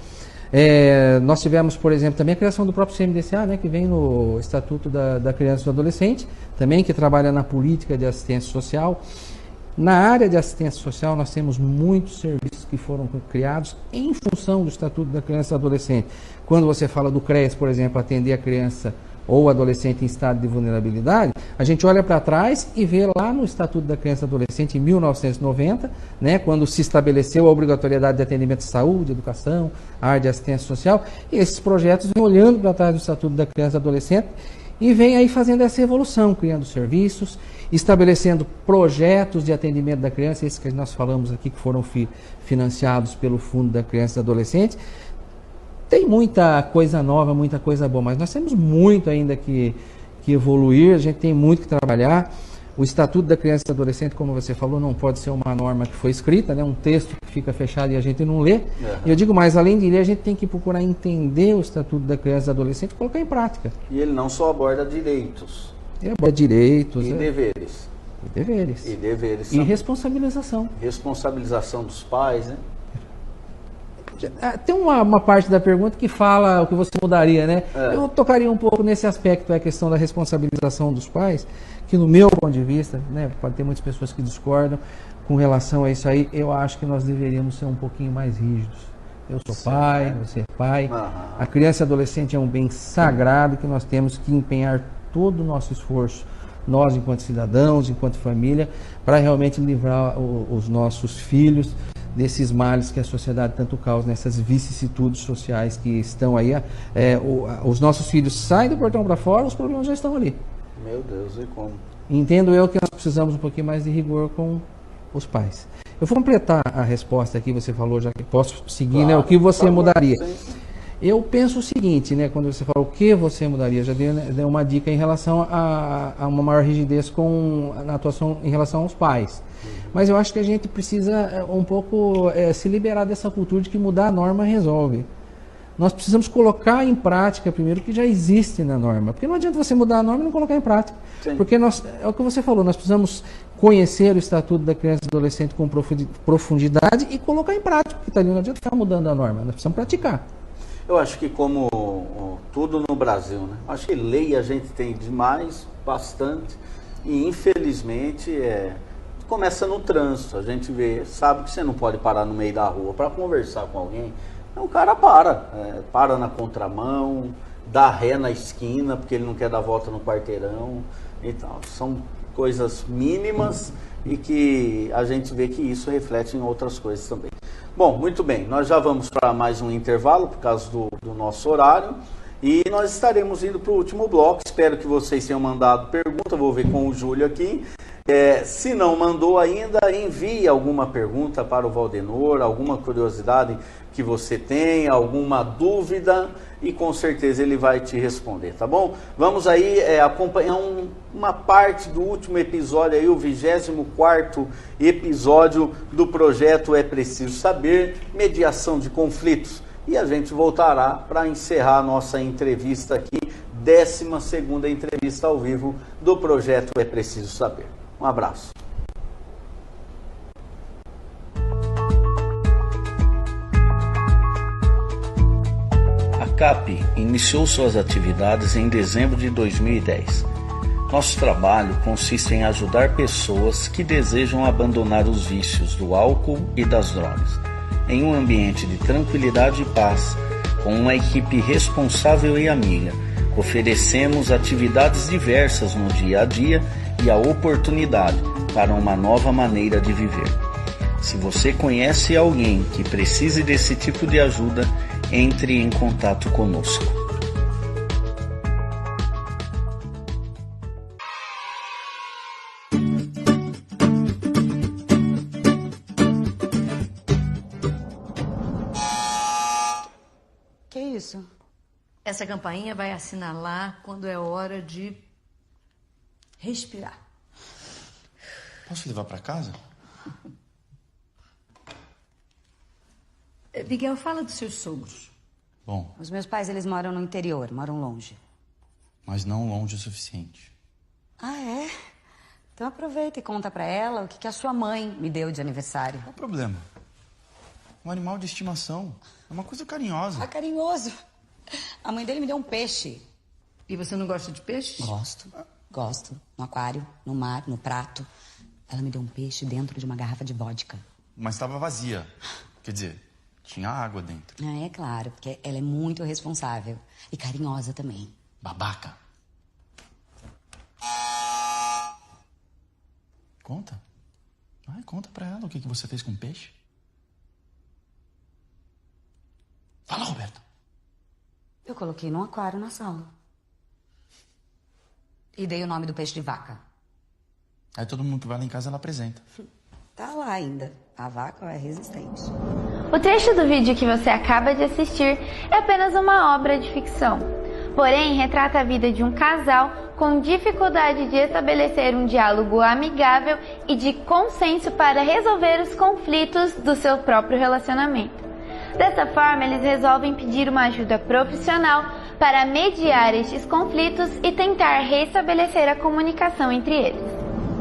Speaker 6: Nós tivemos, por exemplo, também a criação do próprio CMDCA, né, que vem no Estatuto da Criança e do Adolescente, também que trabalha na política de assistência social. Na área de assistência social, nós temos muitos serviços que foram criados em função do Estatuto da Criança e do Adolescente. Quando você fala do CREAS, por exemplo, atender a criança ou adolescente em estado de vulnerabilidade, a gente olha para trás e vê lá no Estatuto da Criança e do Adolescente, em 1990, né, quando se estabeleceu a obrigatoriedade de atendimento de saúde, educação, área de assistência social, e esses projetos vêm olhando para trás do Estatuto da Criança e do Adolescente e vem aí fazendo essa evolução, criando serviços, estabelecendo projetos de atendimento da criança, esses que nós falamos aqui, que foram financiados pelo Fundo da Criança e do Adolescente. Tem muita coisa nova, muita coisa boa, mas nós temos muito ainda que evoluir, a gente tem muito que trabalhar. O Estatuto da Criança e do Adolescente, como você falou, não pode ser uma norma que foi escrita, né, um texto que fica fechado e a gente não lê. E eu digo mais, além de ler, a gente tem que procurar entender o Estatuto da Criança e do Adolescente e colocar em prática.
Speaker 1: E ele não só aborda direitos.
Speaker 6: Ele aborda direitos.
Speaker 1: E deveres.
Speaker 6: E deveres.
Speaker 1: E deveres.
Speaker 6: E responsabilização.
Speaker 1: Responsabilização dos pais, né?
Speaker 6: Tem uma parte da pergunta que fala o que você mudaria, né? Eu tocaria um pouco nesse aspecto, a questão da responsabilização dos pais, que no meu ponto de vista, né, pode ter muitas pessoas que discordam com relação a isso aí, eu acho que nós deveríamos ser um pouquinho mais rígidos. Eu sou pai, você é pai. A criança e adolescente é um bem sagrado que nós temos que empenhar todo o nosso esforço, nós enquanto cidadãos, enquanto família, para realmente livrar os nossos filhos desses males que a sociedade tanto causa, nessas vicissitudes sociais que estão aí. Os nossos filhos saem do portão para fora, os problemas já estão ali.
Speaker 1: Meu Deus, e como?
Speaker 6: Entendo eu que nós precisamos um pouquinho mais de rigor com os pais. Eu vou completar a resposta aqui, você falou, já que posso seguir, claro, né? O que você mudaria? Eu penso o seguinte, né? Quando você fala o que você mudaria, já dei uma dica em relação a uma maior rigidez na atuação em relação aos pais. Mas eu acho que a gente precisa um pouco se liberar dessa cultura de que mudar a norma resolve. Nós precisamos colocar em prática primeiro o que já existe na norma. Porque não adianta você mudar a norma e não colocar em prática. Sim. Porque é o que você falou, nós precisamos conhecer o Estatuto da Criança e do Adolescente com profundidade e colocar em prática o que está ali. Não adianta ficar mudando a norma, nós precisamos praticar.
Speaker 1: Eu acho que como tudo no Brasil, né? Acho que lei a gente tem demais, bastante, e infelizmente começa no trânsito. A gente vê, sabe que você não pode parar no meio da rua para conversar com alguém. Então o cara para na contramão, dá ré na esquina porque ele não quer dar volta no quarteirão e tal. São coisas mínimas e que a gente vê que isso reflete em outras coisas também. Bom, muito bem, nós já vamos para mais um intervalo por causa do nosso horário e nós estaremos indo para o último bloco. Espero que vocês tenham mandado pergunta, vou ver com o Júlio aqui. Se não mandou ainda, envie alguma pergunta para o Valdenor, alguma curiosidade que você tenha, alguma dúvida e com certeza ele vai te responder, tá bom? Vamos aí acompanhar uma parte do último episódio, aí, o 24º episódio do projeto É Preciso Saber, mediação de conflitos. E a gente voltará para encerrar a nossa entrevista aqui, 12ª entrevista ao vivo do projeto É Preciso Saber. Um abraço.
Speaker 2: A CAP iniciou suas atividades em dezembro de 2010. Nosso trabalho consiste em ajudar pessoas que desejam abandonar os vícios do álcool e das drogas, em um ambiente de tranquilidade e paz, com uma equipe responsável e amiga. Oferecemos atividades diversas no dia a dia e a oportunidade para uma nova maneira de viver. Se você conhece alguém que precise desse tipo de ajuda, entre em contato conosco.
Speaker 11: Que isso? Essa campainha vai assinalar quando é hora de respirar.
Speaker 12: Posso levar para casa?
Speaker 11: Miguel, fala dos seus sogros.
Speaker 12: Bom,
Speaker 13: Os meus pais, eles moram no interior, moram longe.
Speaker 12: mas não longe o suficiente.
Speaker 13: Ah, é? Então aproveita e conta pra ela o que a sua mãe me deu de aniversário.
Speaker 12: Qual o problema? Um animal de estimação. É uma coisa carinhosa.
Speaker 13: Ah, carinhoso. A mãe dele me deu um peixe.
Speaker 11: E você não gosta de peixe?
Speaker 13: Gosto. No aquário, no mar, no prato. Ela me deu um peixe dentro de uma garrafa de vodka.
Speaker 12: Mas estava vazia. Quer dizer, tinha água dentro.
Speaker 13: Ah, é claro, porque ela é muito responsável. E carinhosa também.
Speaker 12: Babaca. Conta. Vai, conta pra ela o que você fez com o peixe. Fala, Roberto.
Speaker 13: Eu coloquei num aquário na sala. E dei o nome do peixe de vaca.
Speaker 12: Aí todo mundo que vai lá em casa, ela apresenta.
Speaker 13: Tá lá ainda. A vaca é resistente.
Speaker 3: O trecho do vídeo que você acaba de assistir é apenas uma obra de ficção. Porém, retrata a vida de um casal com dificuldade de estabelecer um diálogo amigável e de consenso para resolver os conflitos do seu próprio relacionamento. Dessa forma, eles resolvem pedir uma ajuda profissional para mediar estes conflitos e tentar restabelecer a comunicação entre eles.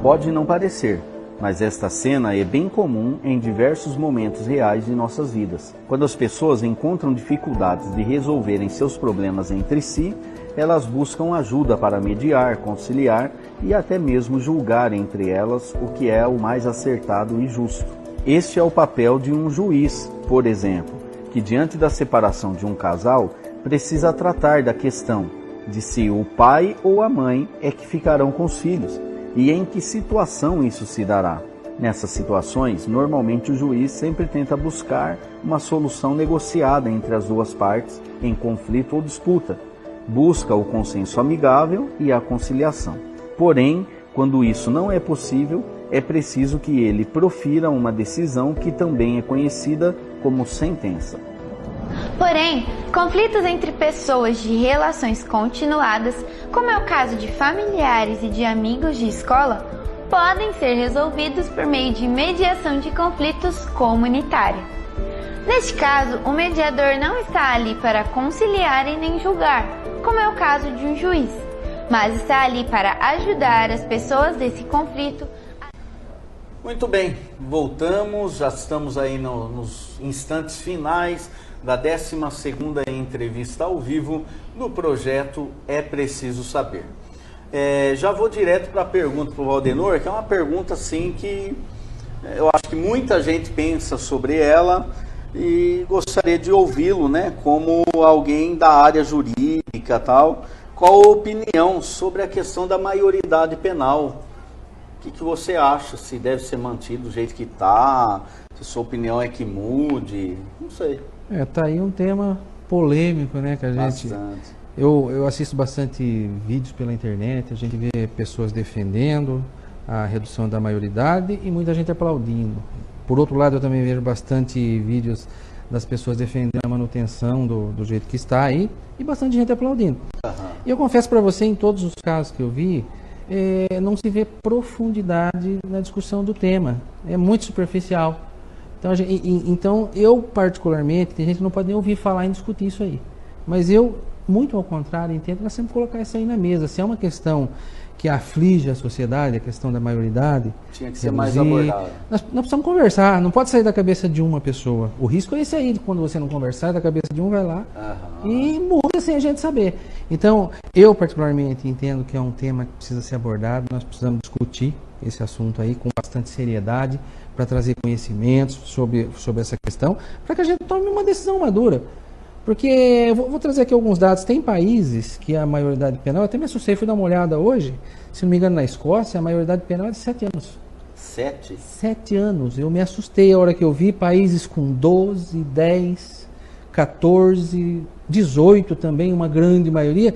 Speaker 1: Pode não parecer, mas esta cena é bem comum em diversos momentos reais de nossas vidas. Quando as pessoas encontram dificuldades de resolverem seus problemas entre si, elas buscam ajuda para mediar, conciliar e até mesmo julgar entre elas o que é o mais acertado e justo. Este é o papel de um juiz, por exemplo, que diante da separação de um casal precisa tratar da questão de se o pai ou a mãe é que ficarão com os filhos e em que situação isso se dará. Nessas situações, normalmente o juiz sempre tenta buscar uma solução negociada entre as duas partes em conflito ou disputa. Busca o consenso amigável e a conciliação. Porém, quando isso não é possível, é preciso que ele profira uma decisão que também é conhecida como sentença.
Speaker 3: Porém, conflitos entre pessoas de relações continuadas, como é o caso de familiares e de amigos de escola, podem ser resolvidos por meio de mediação de conflitos comunitária. Neste caso, o mediador não está ali para conciliar e nem julgar, como é o caso de um juiz, mas está ali para ajudar as pessoas desse conflito.
Speaker 1: Muito bem, voltamos, já estamos aí nos instantes finais da 12ª entrevista ao vivo do projeto É Preciso Saber. Já vou direto para a pergunta para o Valdenor, que é uma pergunta assim que eu acho que muita gente pensa sobre ela e gostaria de ouvi-lo, né, como alguém da área jurídica e tal. Qual a opinião sobre a questão da maioridade penal? O que você acha? Se deve ser mantido do jeito que está? Se sua opinião é que mude? Não sei.
Speaker 6: Tá aí um tema polêmico, né, que a gente...
Speaker 1: Bastante.
Speaker 6: Eu assisto bastante vídeos pela internet, a gente vê pessoas defendendo a redução da maioridade e muita gente aplaudindo. Por outro lado, eu também vejo bastante vídeos das pessoas defendendo a manutenção do jeito que está aí e bastante gente aplaudindo. E eu confesso para você, em todos os casos que eu vi, não se vê profundidade na discussão do tema. É muito superficial. Então, eu particularmente, tem gente que não pode nem ouvir falar em discutir isso aí. Mas eu, muito ao contrário, entendo que nós temos que colocar isso aí na mesa. Se é uma questão que aflige a sociedade, a questão da maioridade,
Speaker 1: tinha que ser mais abordada.
Speaker 6: Nós precisamos conversar, não pode sair da cabeça de uma pessoa. O risco é esse aí, de quando você não conversar, da cabeça de um vai lá e muda sem a gente saber. Então, eu particularmente entendo que é um tema que precisa ser abordado, nós precisamos discutir esse assunto aí com bastante seriedade, para trazer conhecimentos sobre essa questão, para que a gente tome uma decisão madura. Porque, eu vou trazer aqui alguns dados, tem países que a maioridade penal, eu até me assustei, fui dar uma olhada hoje, se não me engano na Escócia, a maioridade penal é de 7 anos.
Speaker 1: 7?
Speaker 6: 7 anos, eu me assustei a hora que eu vi países com 12, 10, 14, 18 também, uma grande maioria.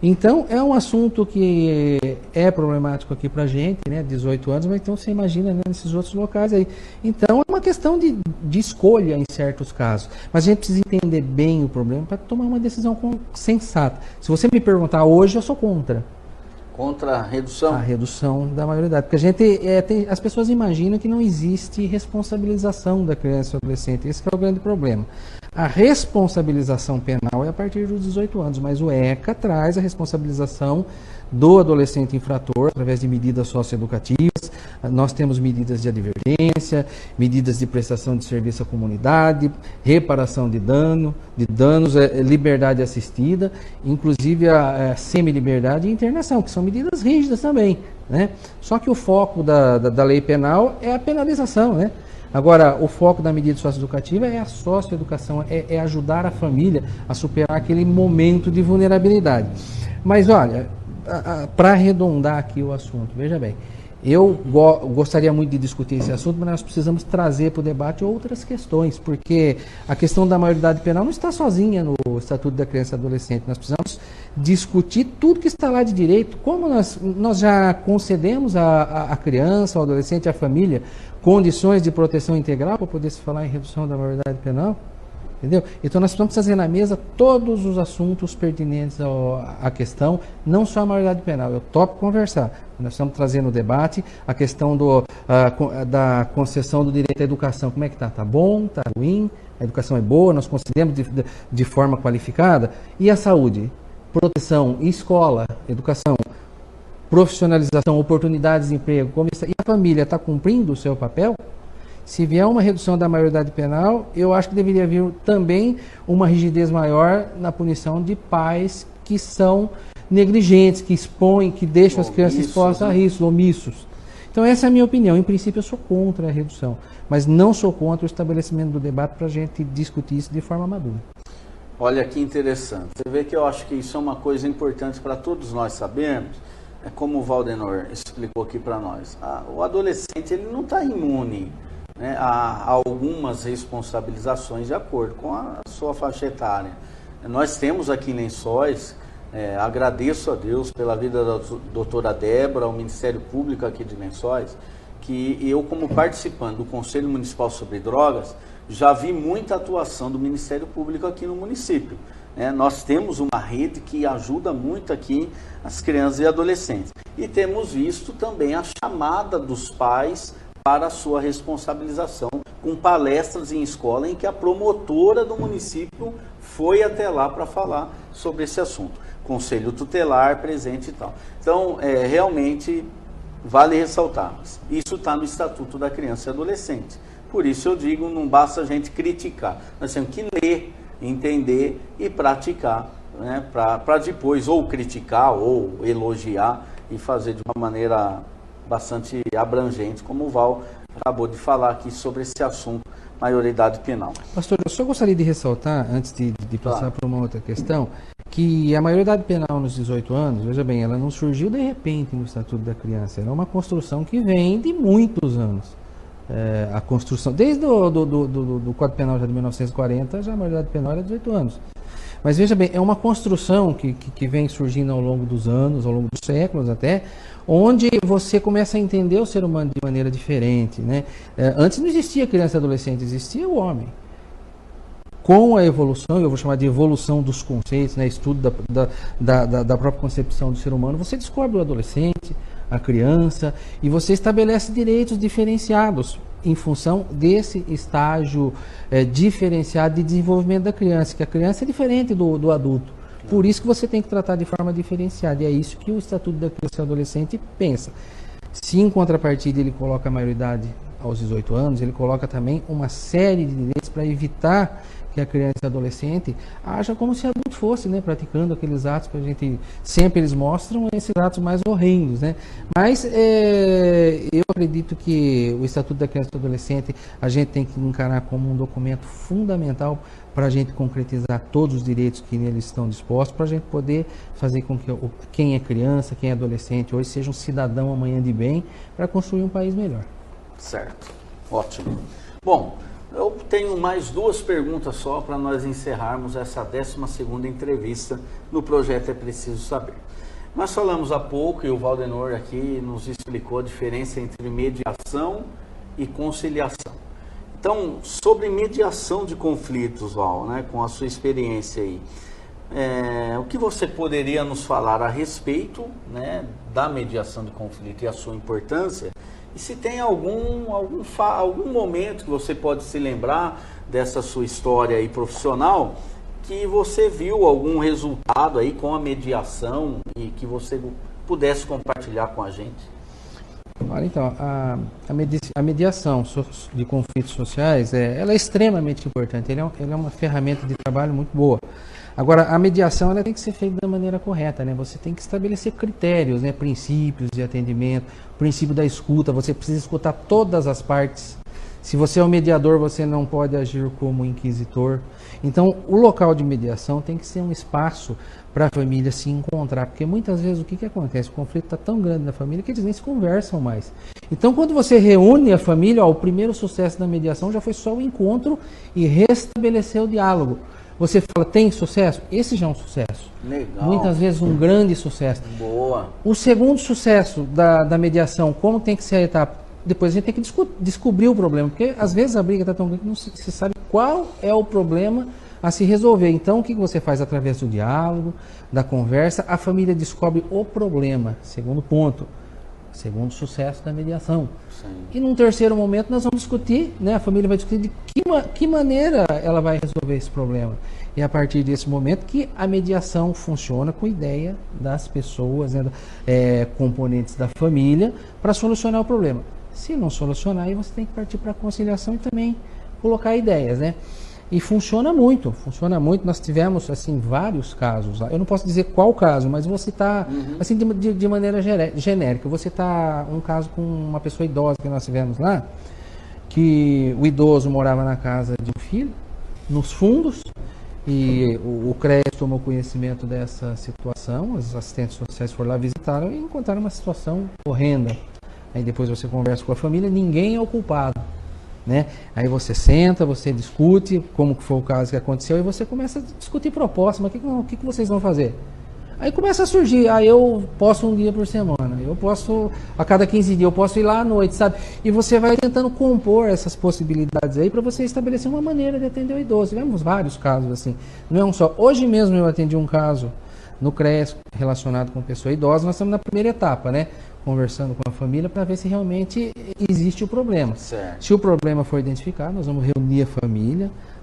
Speaker 6: Então, é um assunto que é problemático aqui pra gente, né, 18 anos, mas então você imagina, né, nesses outros locais aí. Então, é uma questão de escolha em certos casos. Mas a gente precisa entender bem o problema para tomar uma decisão sensata. Se você me perguntar hoje, eu sou contra.
Speaker 1: Contra a redução?
Speaker 6: A redução da maioridade. Porque a gente, as pessoas imaginam que não existe responsabilização da criança e do adolescente. Esse é o grande problema. A responsabilização penal é a partir dos 18 anos, mas o ECA traz a responsabilização do adolescente infrator através de medidas socioeducativas. Nós temos medidas de advertência, medidas de prestação de serviço à comunidade, reparação de danos, liberdade assistida, inclusive a semi-liberdade e internação, que são medidas rígidas também, né? Só que o foco da lei penal é a penalização, né? Agora, o foco da medida socioeducativa é a socioeducação, é ajudar a família a superar aquele momento de vulnerabilidade. Mas, olha, para arredondar aqui o assunto, veja bem, eu gostaria muito de discutir esse assunto, mas nós precisamos trazer para o debate outras questões, porque a questão da maioridade penal não está sozinha no Estatuto da Criança e Adolescente. Nós precisamos discutir tudo que está lá de direito, como nós já concedemos à criança, ao adolescente, à família, condições de proteção integral para poder se falar em redução da maioridade penal. Entendeu? Então nós precisamos trazer na mesa todos os assuntos pertinentes à questão, não só a maioridade penal. Eu topo conversar. Nós estamos trazendo no debate a questão da concessão do direito à educação. Como é que está? Está bom? Está ruim? A educação é boa? Nós concedemos de forma qualificada? E a saúde? Proteção, escola, educação, profissionalização, oportunidades de emprego. E a família está cumprindo o seu papel? Se vier uma redução da maioridade penal, eu acho que deveria vir também uma rigidez maior na punição de pais que são negligentes, que expõem, que deixam as crianças expostas a riscos, omissos. Então essa é a minha opinião. Em princípio eu sou contra a redução, mas não sou contra o estabelecimento do debate para a gente discutir isso de forma madura.
Speaker 1: Olha que interessante. Você vê que eu acho que isso é uma coisa importante para todos nós sabermos. É como o Valdenor explicou aqui para nós. O adolescente ele não está imune, né, a algumas responsabilizações de acordo com a sua faixa etária. Nós temos aqui em Lençóis, agradeço a Deus pela vida da doutora Débora, ao Ministério Público aqui de Lençóis, que eu, como participante do Conselho Municipal sobre Drogas, já vi muita atuação do Ministério Público aqui no município. Nós temos uma rede que ajuda muito aqui as crianças e adolescentes. E temos visto também a chamada dos pais para a sua responsabilização, com palestras em escola em que a promotora do município foi até lá para falar sobre esse assunto. Conselho tutelar presente e tal. Então, realmente, vale ressaltar, isso está no Estatuto da Criança e Adolescente. Por isso eu digo, não basta a gente criticar, nós temos que ler, entender e praticar né, para depois ou criticar ou elogiar e fazer de uma maneira bastante abrangente, como o Val acabou de falar aqui sobre esse assunto, maioridade penal.
Speaker 6: Pastor, eu só gostaria de ressaltar, antes de passar para uma outra questão, que a maioridade penal nos 18 anos, veja bem, ela não surgiu de repente no Estatuto da Criança, ela é uma construção que vem de muitos anos. A construção, desde do Código Penal já de 1940, já a maioridade penal era 18 anos. Mas veja bem, é uma construção que vem surgindo ao longo dos anos, ao longo dos séculos até, onde você começa a entender o ser humano de maneira diferente, né? Antes não existia criança e adolescente, existia o homem. Com a evolução, eu vou chamar de evolução dos conceitos, né? Estudo da própria concepção do ser humano, você descobre o adolescente, a criança, e você estabelece direitos diferenciados em função desse estágio diferenciado de desenvolvimento da criança, que a criança é diferente do adulto. Por isso que você tem que tratar de forma diferenciada, e é isso que o Estatuto da Criança e Adolescente pensa. Se em contrapartida ele coloca a maioridade aos 18 anos, ele coloca também uma série de direitos para evitar que a criança e adolescente haja como se adulto fosse, né, praticando aqueles atos que a gente sempre eles mostram, esses atos mais horrendos, né? Mas eu acredito que o Estatuto da Criança e Adolescente a gente tem que encarar como um documento fundamental para a gente concretizar todos os direitos que neles estão dispostos, para a gente poder fazer com que quem é criança, quem é adolescente hoje seja um cidadão amanhã de bem para construir um país melhor.
Speaker 1: Certo, ótimo. Bom, eu tenho mais duas perguntas só para nós encerrarmos essa 12ª entrevista no projeto É Preciso Saber. Nós falamos há pouco, e o Valdenor aqui nos explicou a diferença entre mediação e conciliação. Então, sobre mediação de conflitos, Val, né, com a sua experiência aí, o que você poderia nos falar a respeito, né, da mediação de conflito e a sua importância? E se tem algum momento que você pode se lembrar dessa sua história aí profissional, que você viu algum resultado aí com a mediação e que você pudesse compartilhar com a gente?
Speaker 6: Olha, então, a mediação de conflitos sociais, ela é extremamente importante, ela é uma ferramenta de trabalho muito boa. Agora, a mediação ela tem que ser feita da maneira correta, né? Você tem que estabelecer critérios, né? Princípios de atendimento, princípio da escuta, você precisa escutar todas as partes. Se você é um mediador, você não pode agir como inquisitor. Então, o local de mediação tem que ser um espaço para a família se encontrar, porque muitas vezes o que acontece? O conflito está tão grande na família que eles nem se conversam mais. Então, quando você reúne a família, o primeiro sucesso da mediação já foi só o encontro e restabelecer o diálogo. Você fala, tem sucesso? Esse já é um sucesso.
Speaker 1: Legal.
Speaker 6: Muitas vezes um grande sucesso.
Speaker 1: Boa.
Speaker 6: O segundo sucesso da mediação, como tem que ser a etapa? Depois a gente tem que descobrir o problema, porque às vezes a briga está tão grande que não se sabe qual é o problema a se resolver. Então, o que você faz através do diálogo, da conversa? A família descobre o problema. Segundo ponto. Segundo sucesso da mediação. Sim. E num terceiro momento nós vamos discutir, né? A família vai discutir de que maneira ela vai resolver esse problema. E a partir desse momento que a mediação funciona com a ideia das pessoas, né? Componentes da família, para solucionar o problema. Se não solucionar, aí você tem que partir para a conciliação e também colocar ideias, né? E funciona muito. Nós tivemos, assim, vários casos. Eu não posso dizer qual caso, mas vou citar, assim, de maneira genérica. Eu vou citar um caso com uma pessoa idosa que nós tivemos lá, que o idoso morava na casa de um filho, nos fundos, e o CREAS tomou conhecimento dessa situação, os assistentes sociais foram lá, visitaram e encontraram uma situação horrenda. Aí depois você conversa com a família, ninguém é o culpado. Né? Aí você senta, você discute como que foi o caso que aconteceu e você começa a discutir propostas, mas o que vocês vão fazer? Aí começa a surgir, eu posso um dia por semana, eu posso a cada 15 dias, eu posso ir lá à noite, sabe? E você vai tentando compor essas possibilidades aí para você estabelecer uma maneira de atender o idoso. Tivemos vários casos assim, não é um só. Hoje mesmo eu atendi um caso no CREAS relacionado com pessoa idosa, nós estamos na primeira etapa, né? Conversando com a família para ver se realmente existe o problema.
Speaker 1: Certo.
Speaker 6: Se o problema for identificado, nós vamos reunir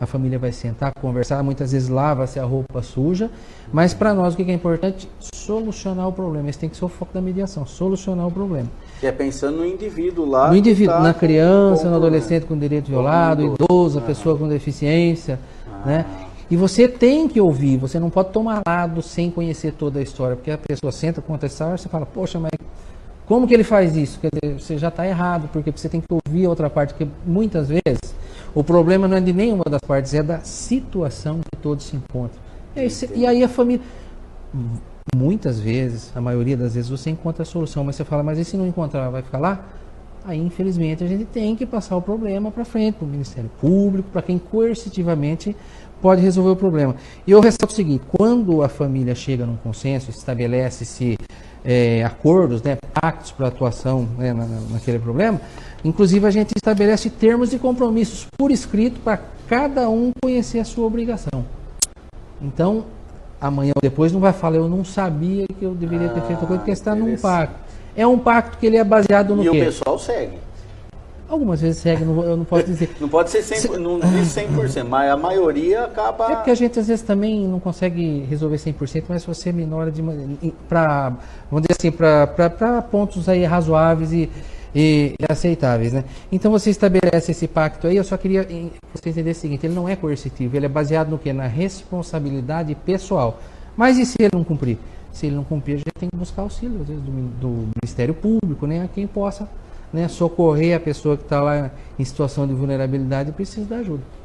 Speaker 6: a família vai sentar, conversar, muitas vezes lava-se a roupa suja, mas para nós o que é importante? Solucionar o problema. Esse tem que ser o foco da mediação, solucionar o problema.
Speaker 1: E é pensando no indivíduo lá.
Speaker 6: No indivíduo, na criança, no adolescente com direito violado, idoso, a pessoa com deficiência, né? E você tem que ouvir, você não pode tomar lado sem conhecer toda a história, porque a pessoa senta, conta a história, você fala, poxa, mas como que ele faz isso? Quer dizer, você já está errado, porque você tem que ouvir a outra parte, porque muitas vezes o problema não é de nenhuma das partes, é da situação que todos se encontram. E aí a família... Muitas vezes, a maioria das vezes, você encontra a solução, mas você fala, mas e se não encontrar, vai ficar lá? Aí, infelizmente, a gente tem que passar o problema para frente, para o Ministério Público, para quem coercitivamente pode resolver o problema. E eu ressalto o seguinte, quando a família chega num consenso, estabelece-se acordos, né, pactos para atuação, né, naquele problema, inclusive a gente estabelece termos e compromissos por escrito para cada um conhecer a sua obrigação. Então, amanhã ou depois não vai falar, eu não sabia que eu deveria ter feito a coisa, porque está num pacto. É um pacto que ele é baseado no quê?
Speaker 1: E o pessoal segue.
Speaker 6: Algumas vezes segue, eu não posso dizer.
Speaker 1: Não pode ser 100%, não diz 100%, mas a maioria acaba...
Speaker 6: É porque a gente às vezes também não consegue resolver 100%, mas você minora para, vamos dizer assim, para pontos aí razoáveis e aceitáveis, né? Então você estabelece esse pacto aí, eu só queria que você entendesse o seguinte, ele não é coercitivo, ele é baseado no quê? Na responsabilidade pessoal. Mas e se ele não cumprir? Se ele não cumprir, a gente tem que buscar auxílio, às vezes, do Ministério Público, né? A quem possa, né, socorrer a pessoa que está lá em situação de vulnerabilidade e precisa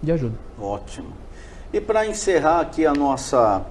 Speaker 6: de ajuda.
Speaker 1: Ótimo. E para encerrar aqui a nossa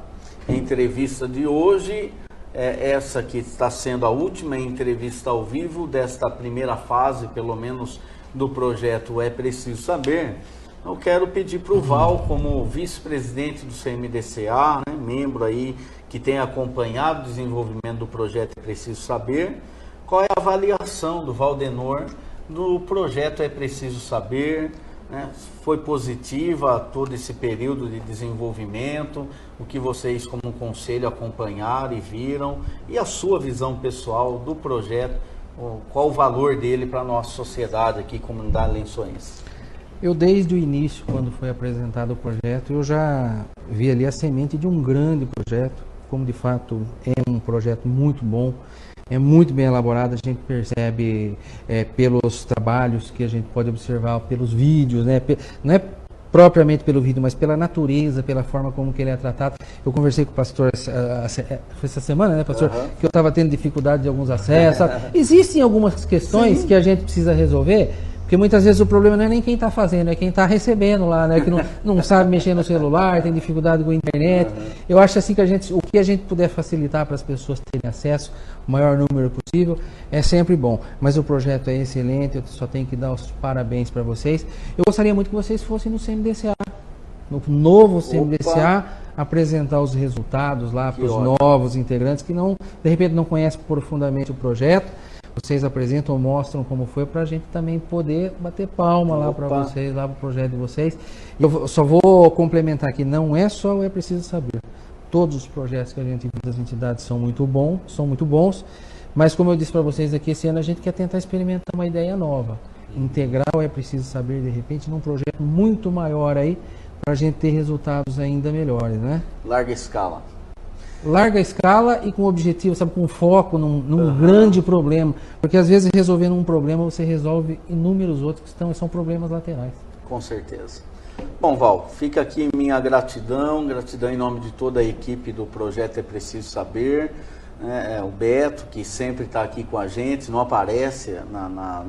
Speaker 1: entrevista de hoje, essa que está sendo a última entrevista ao vivo desta primeira fase, pelo menos, do projeto É Preciso Saber. Eu quero pedir para o Val, como vice-presidente do CMDCA, né, membro aí que tem acompanhado o desenvolvimento do projeto É Preciso Saber, qual é a avaliação do Valdenor do projeto É Preciso Saber, né? Foi positiva todo esse período de desenvolvimento, o que vocês como conselho acompanharam e viram, e a sua visão pessoal do projeto, qual o valor dele para a nossa sociedade aqui, comunidade lençoense?
Speaker 6: Eu desde o início, quando foi apresentado o projeto, eu já vi ali a semente de um grande projeto, como de fato é um projeto muito bom, é muito bem elaborado, a gente percebe pelos trabalhos que a gente pode observar, pelos vídeos, né? Não é propriamente pelo vídeo, mas pela natureza, pela forma como que ele é tratado. Eu conversei com o pastor foi essa semana, né, pastor? Uhum. Que eu estava tendo dificuldade de alguns acessos. Existem algumas questões Sim. que a gente precisa resolver, porque muitas vezes o problema não é nem quem está fazendo, é quem está recebendo lá, né? Que não sabe mexer no celular, tem dificuldade com a internet. Eu acho assim que o que a gente puder facilitar para as pessoas terem acesso, o maior número possível, é sempre bom. Mas o projeto é excelente, eu só tenho que dar os parabéns para vocês. Eu gostaria muito que vocês fossem no CMDCA, no novo CMDCA, apresentar os resultados lá para os novos integrantes que de repente não conhecem profundamente o projeto. Vocês apresentam, mostram como foi, para a gente também poder bater palma lá para vocês, lá para o projeto de vocês. Eu só vou complementar aqui, não é só o É Preciso Saber. Todos os projetos que a gente vê das entidades são muito bons, mas como eu disse para vocês aqui, esse ano a gente quer tentar experimentar uma ideia nova. Integrar o É Preciso Saber, de repente, num projeto muito maior aí, para a gente ter resultados ainda melhores, né?
Speaker 1: Larga escala.
Speaker 6: Larga escala e com objetivo, sabe, com foco num grande problema. Porque às vezes resolvendo um problema você resolve inúmeros outros que são problemas laterais.
Speaker 1: Com certeza. Bom, Val, fica aqui minha gratidão em nome de toda a equipe do projeto É Preciso Saber. O Beto, que sempre está aqui com a gente, não aparece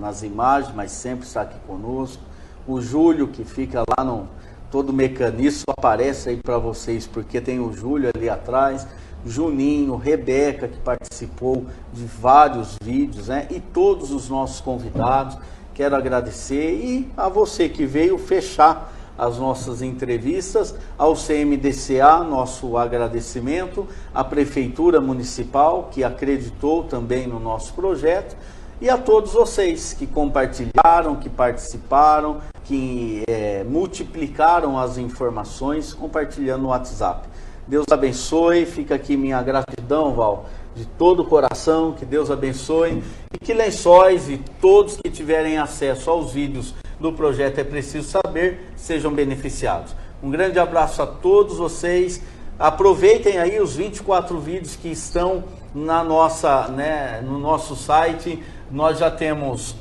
Speaker 1: nas imagens, mas sempre está aqui conosco. O Júlio, que fica lá no todo mecanismo, só aparece aí para vocês, porque tem o Júlio ali atrás. Juninho, Rebeca, que participou de vários vídeos, né? E todos os nossos convidados, quero agradecer, e a você que veio fechar as nossas entrevistas, ao CMDCA, nosso agradecimento, à Prefeitura Municipal, que acreditou também no nosso projeto, e a todos vocês que compartilharam, que participaram, que multiplicaram as informações compartilhando no WhatsApp. Deus abençoe, fica aqui minha gratidão, Val, de todo o coração, que Deus abençoe, e que Lençóis e todos que tiverem acesso aos vídeos do projeto É Preciso Saber sejam beneficiados. Um grande abraço a todos vocês, aproveitem aí os 24 vídeos que estão no nosso site. Nós já temos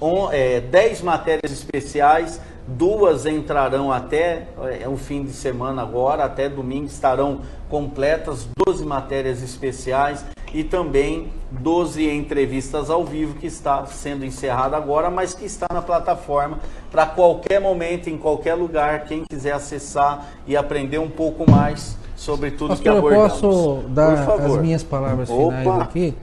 Speaker 1: 10 matérias especiais 2 entrarão até o fim de semana agora, até domingo estarão completas, 12 matérias especiais e também 12 entrevistas ao vivo, que está sendo encerrada agora, mas que está na plataforma para qualquer momento, em qualquer lugar, quem quiser acessar e aprender um pouco mais sobre tudo que abordamos.
Speaker 6: Eu posso dar as minhas palavras finais aqui?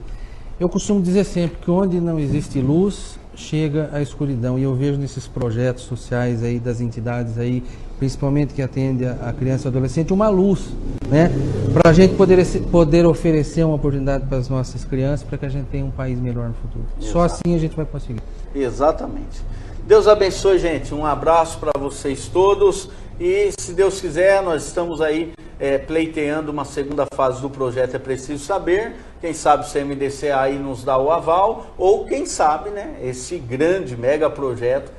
Speaker 6: Eu costumo dizer sempre que onde não existe luz, chega a escuridão, e eu vejo nesses projetos sociais aí das entidades aí, principalmente que atende a criança e adolescente, uma luz, né? Para a gente poder oferecer uma oportunidade para as nossas crianças, para que a gente tenha um país melhor no futuro. Exato. Só assim a gente vai conseguir.
Speaker 1: Exatamente. Deus abençoe, gente. Um abraço para vocês todos. E se Deus quiser, nós estamos aí pleiteando uma segunda fase do projeto É Preciso Saber. Quem sabe o CMDC aí nos dá o aval, ou quem sabe, né, esse grande mega projeto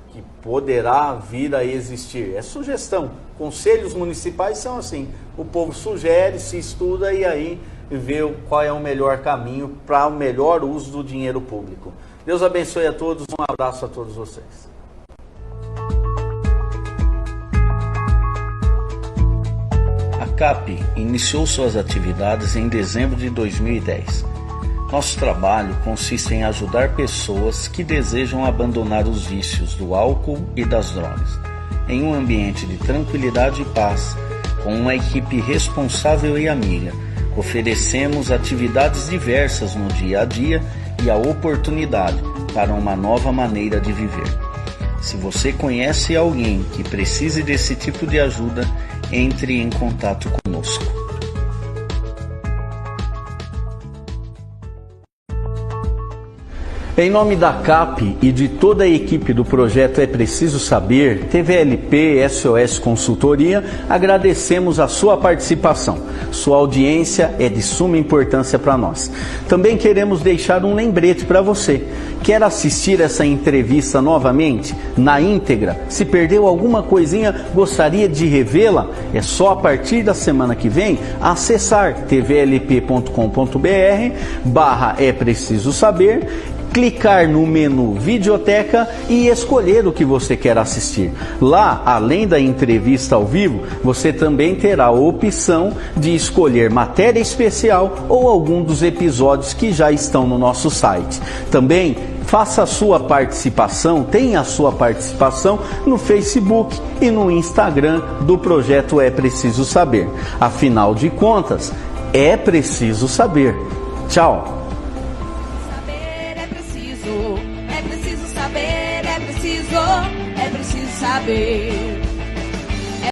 Speaker 1: que poderá vir a existir. É sugestão. Conselhos municipais são assim. O povo sugere, se estuda e aí vê qual é o melhor caminho para o melhor uso do dinheiro público. Deus abençoe a todos. Um abraço a todos vocês.
Speaker 2: A CAP iniciou suas atividades em dezembro de 2010. Nosso trabalho consiste em ajudar pessoas que desejam abandonar os vícios do álcool e das drogas, em um ambiente de tranquilidade e paz, com uma equipe responsável e amiga. Oferecemos atividades diversas no dia a dia e a oportunidade para uma nova maneira de viver. Se você conhece alguém que precise desse tipo de ajuda, entre em contato conosco.
Speaker 1: Em nome da CAP e de toda a equipe do projeto É Preciso Saber, TVLP, SOS Consultoria, agradecemos a sua participação. Sua audiência é de suma importância para nós. Também queremos deixar um lembrete para você. Quer assistir essa entrevista novamente, na íntegra? Se perdeu alguma coisinha, gostaria de revê-la? É só a partir da semana que vem acessar tvlp.com.br/É Preciso Saber, clicar no menu Videoteca e escolher o que você quer assistir. Lá, além da entrevista ao vivo, você também terá a opção de escolher matéria especial ou algum dos episódios que já estão no nosso site. Também faça a sua participação, tenha a sua participação no Facebook e no Instagram do projeto É Preciso Saber. Afinal de contas, é preciso saber. Tchau!
Speaker 7: É preciso saber.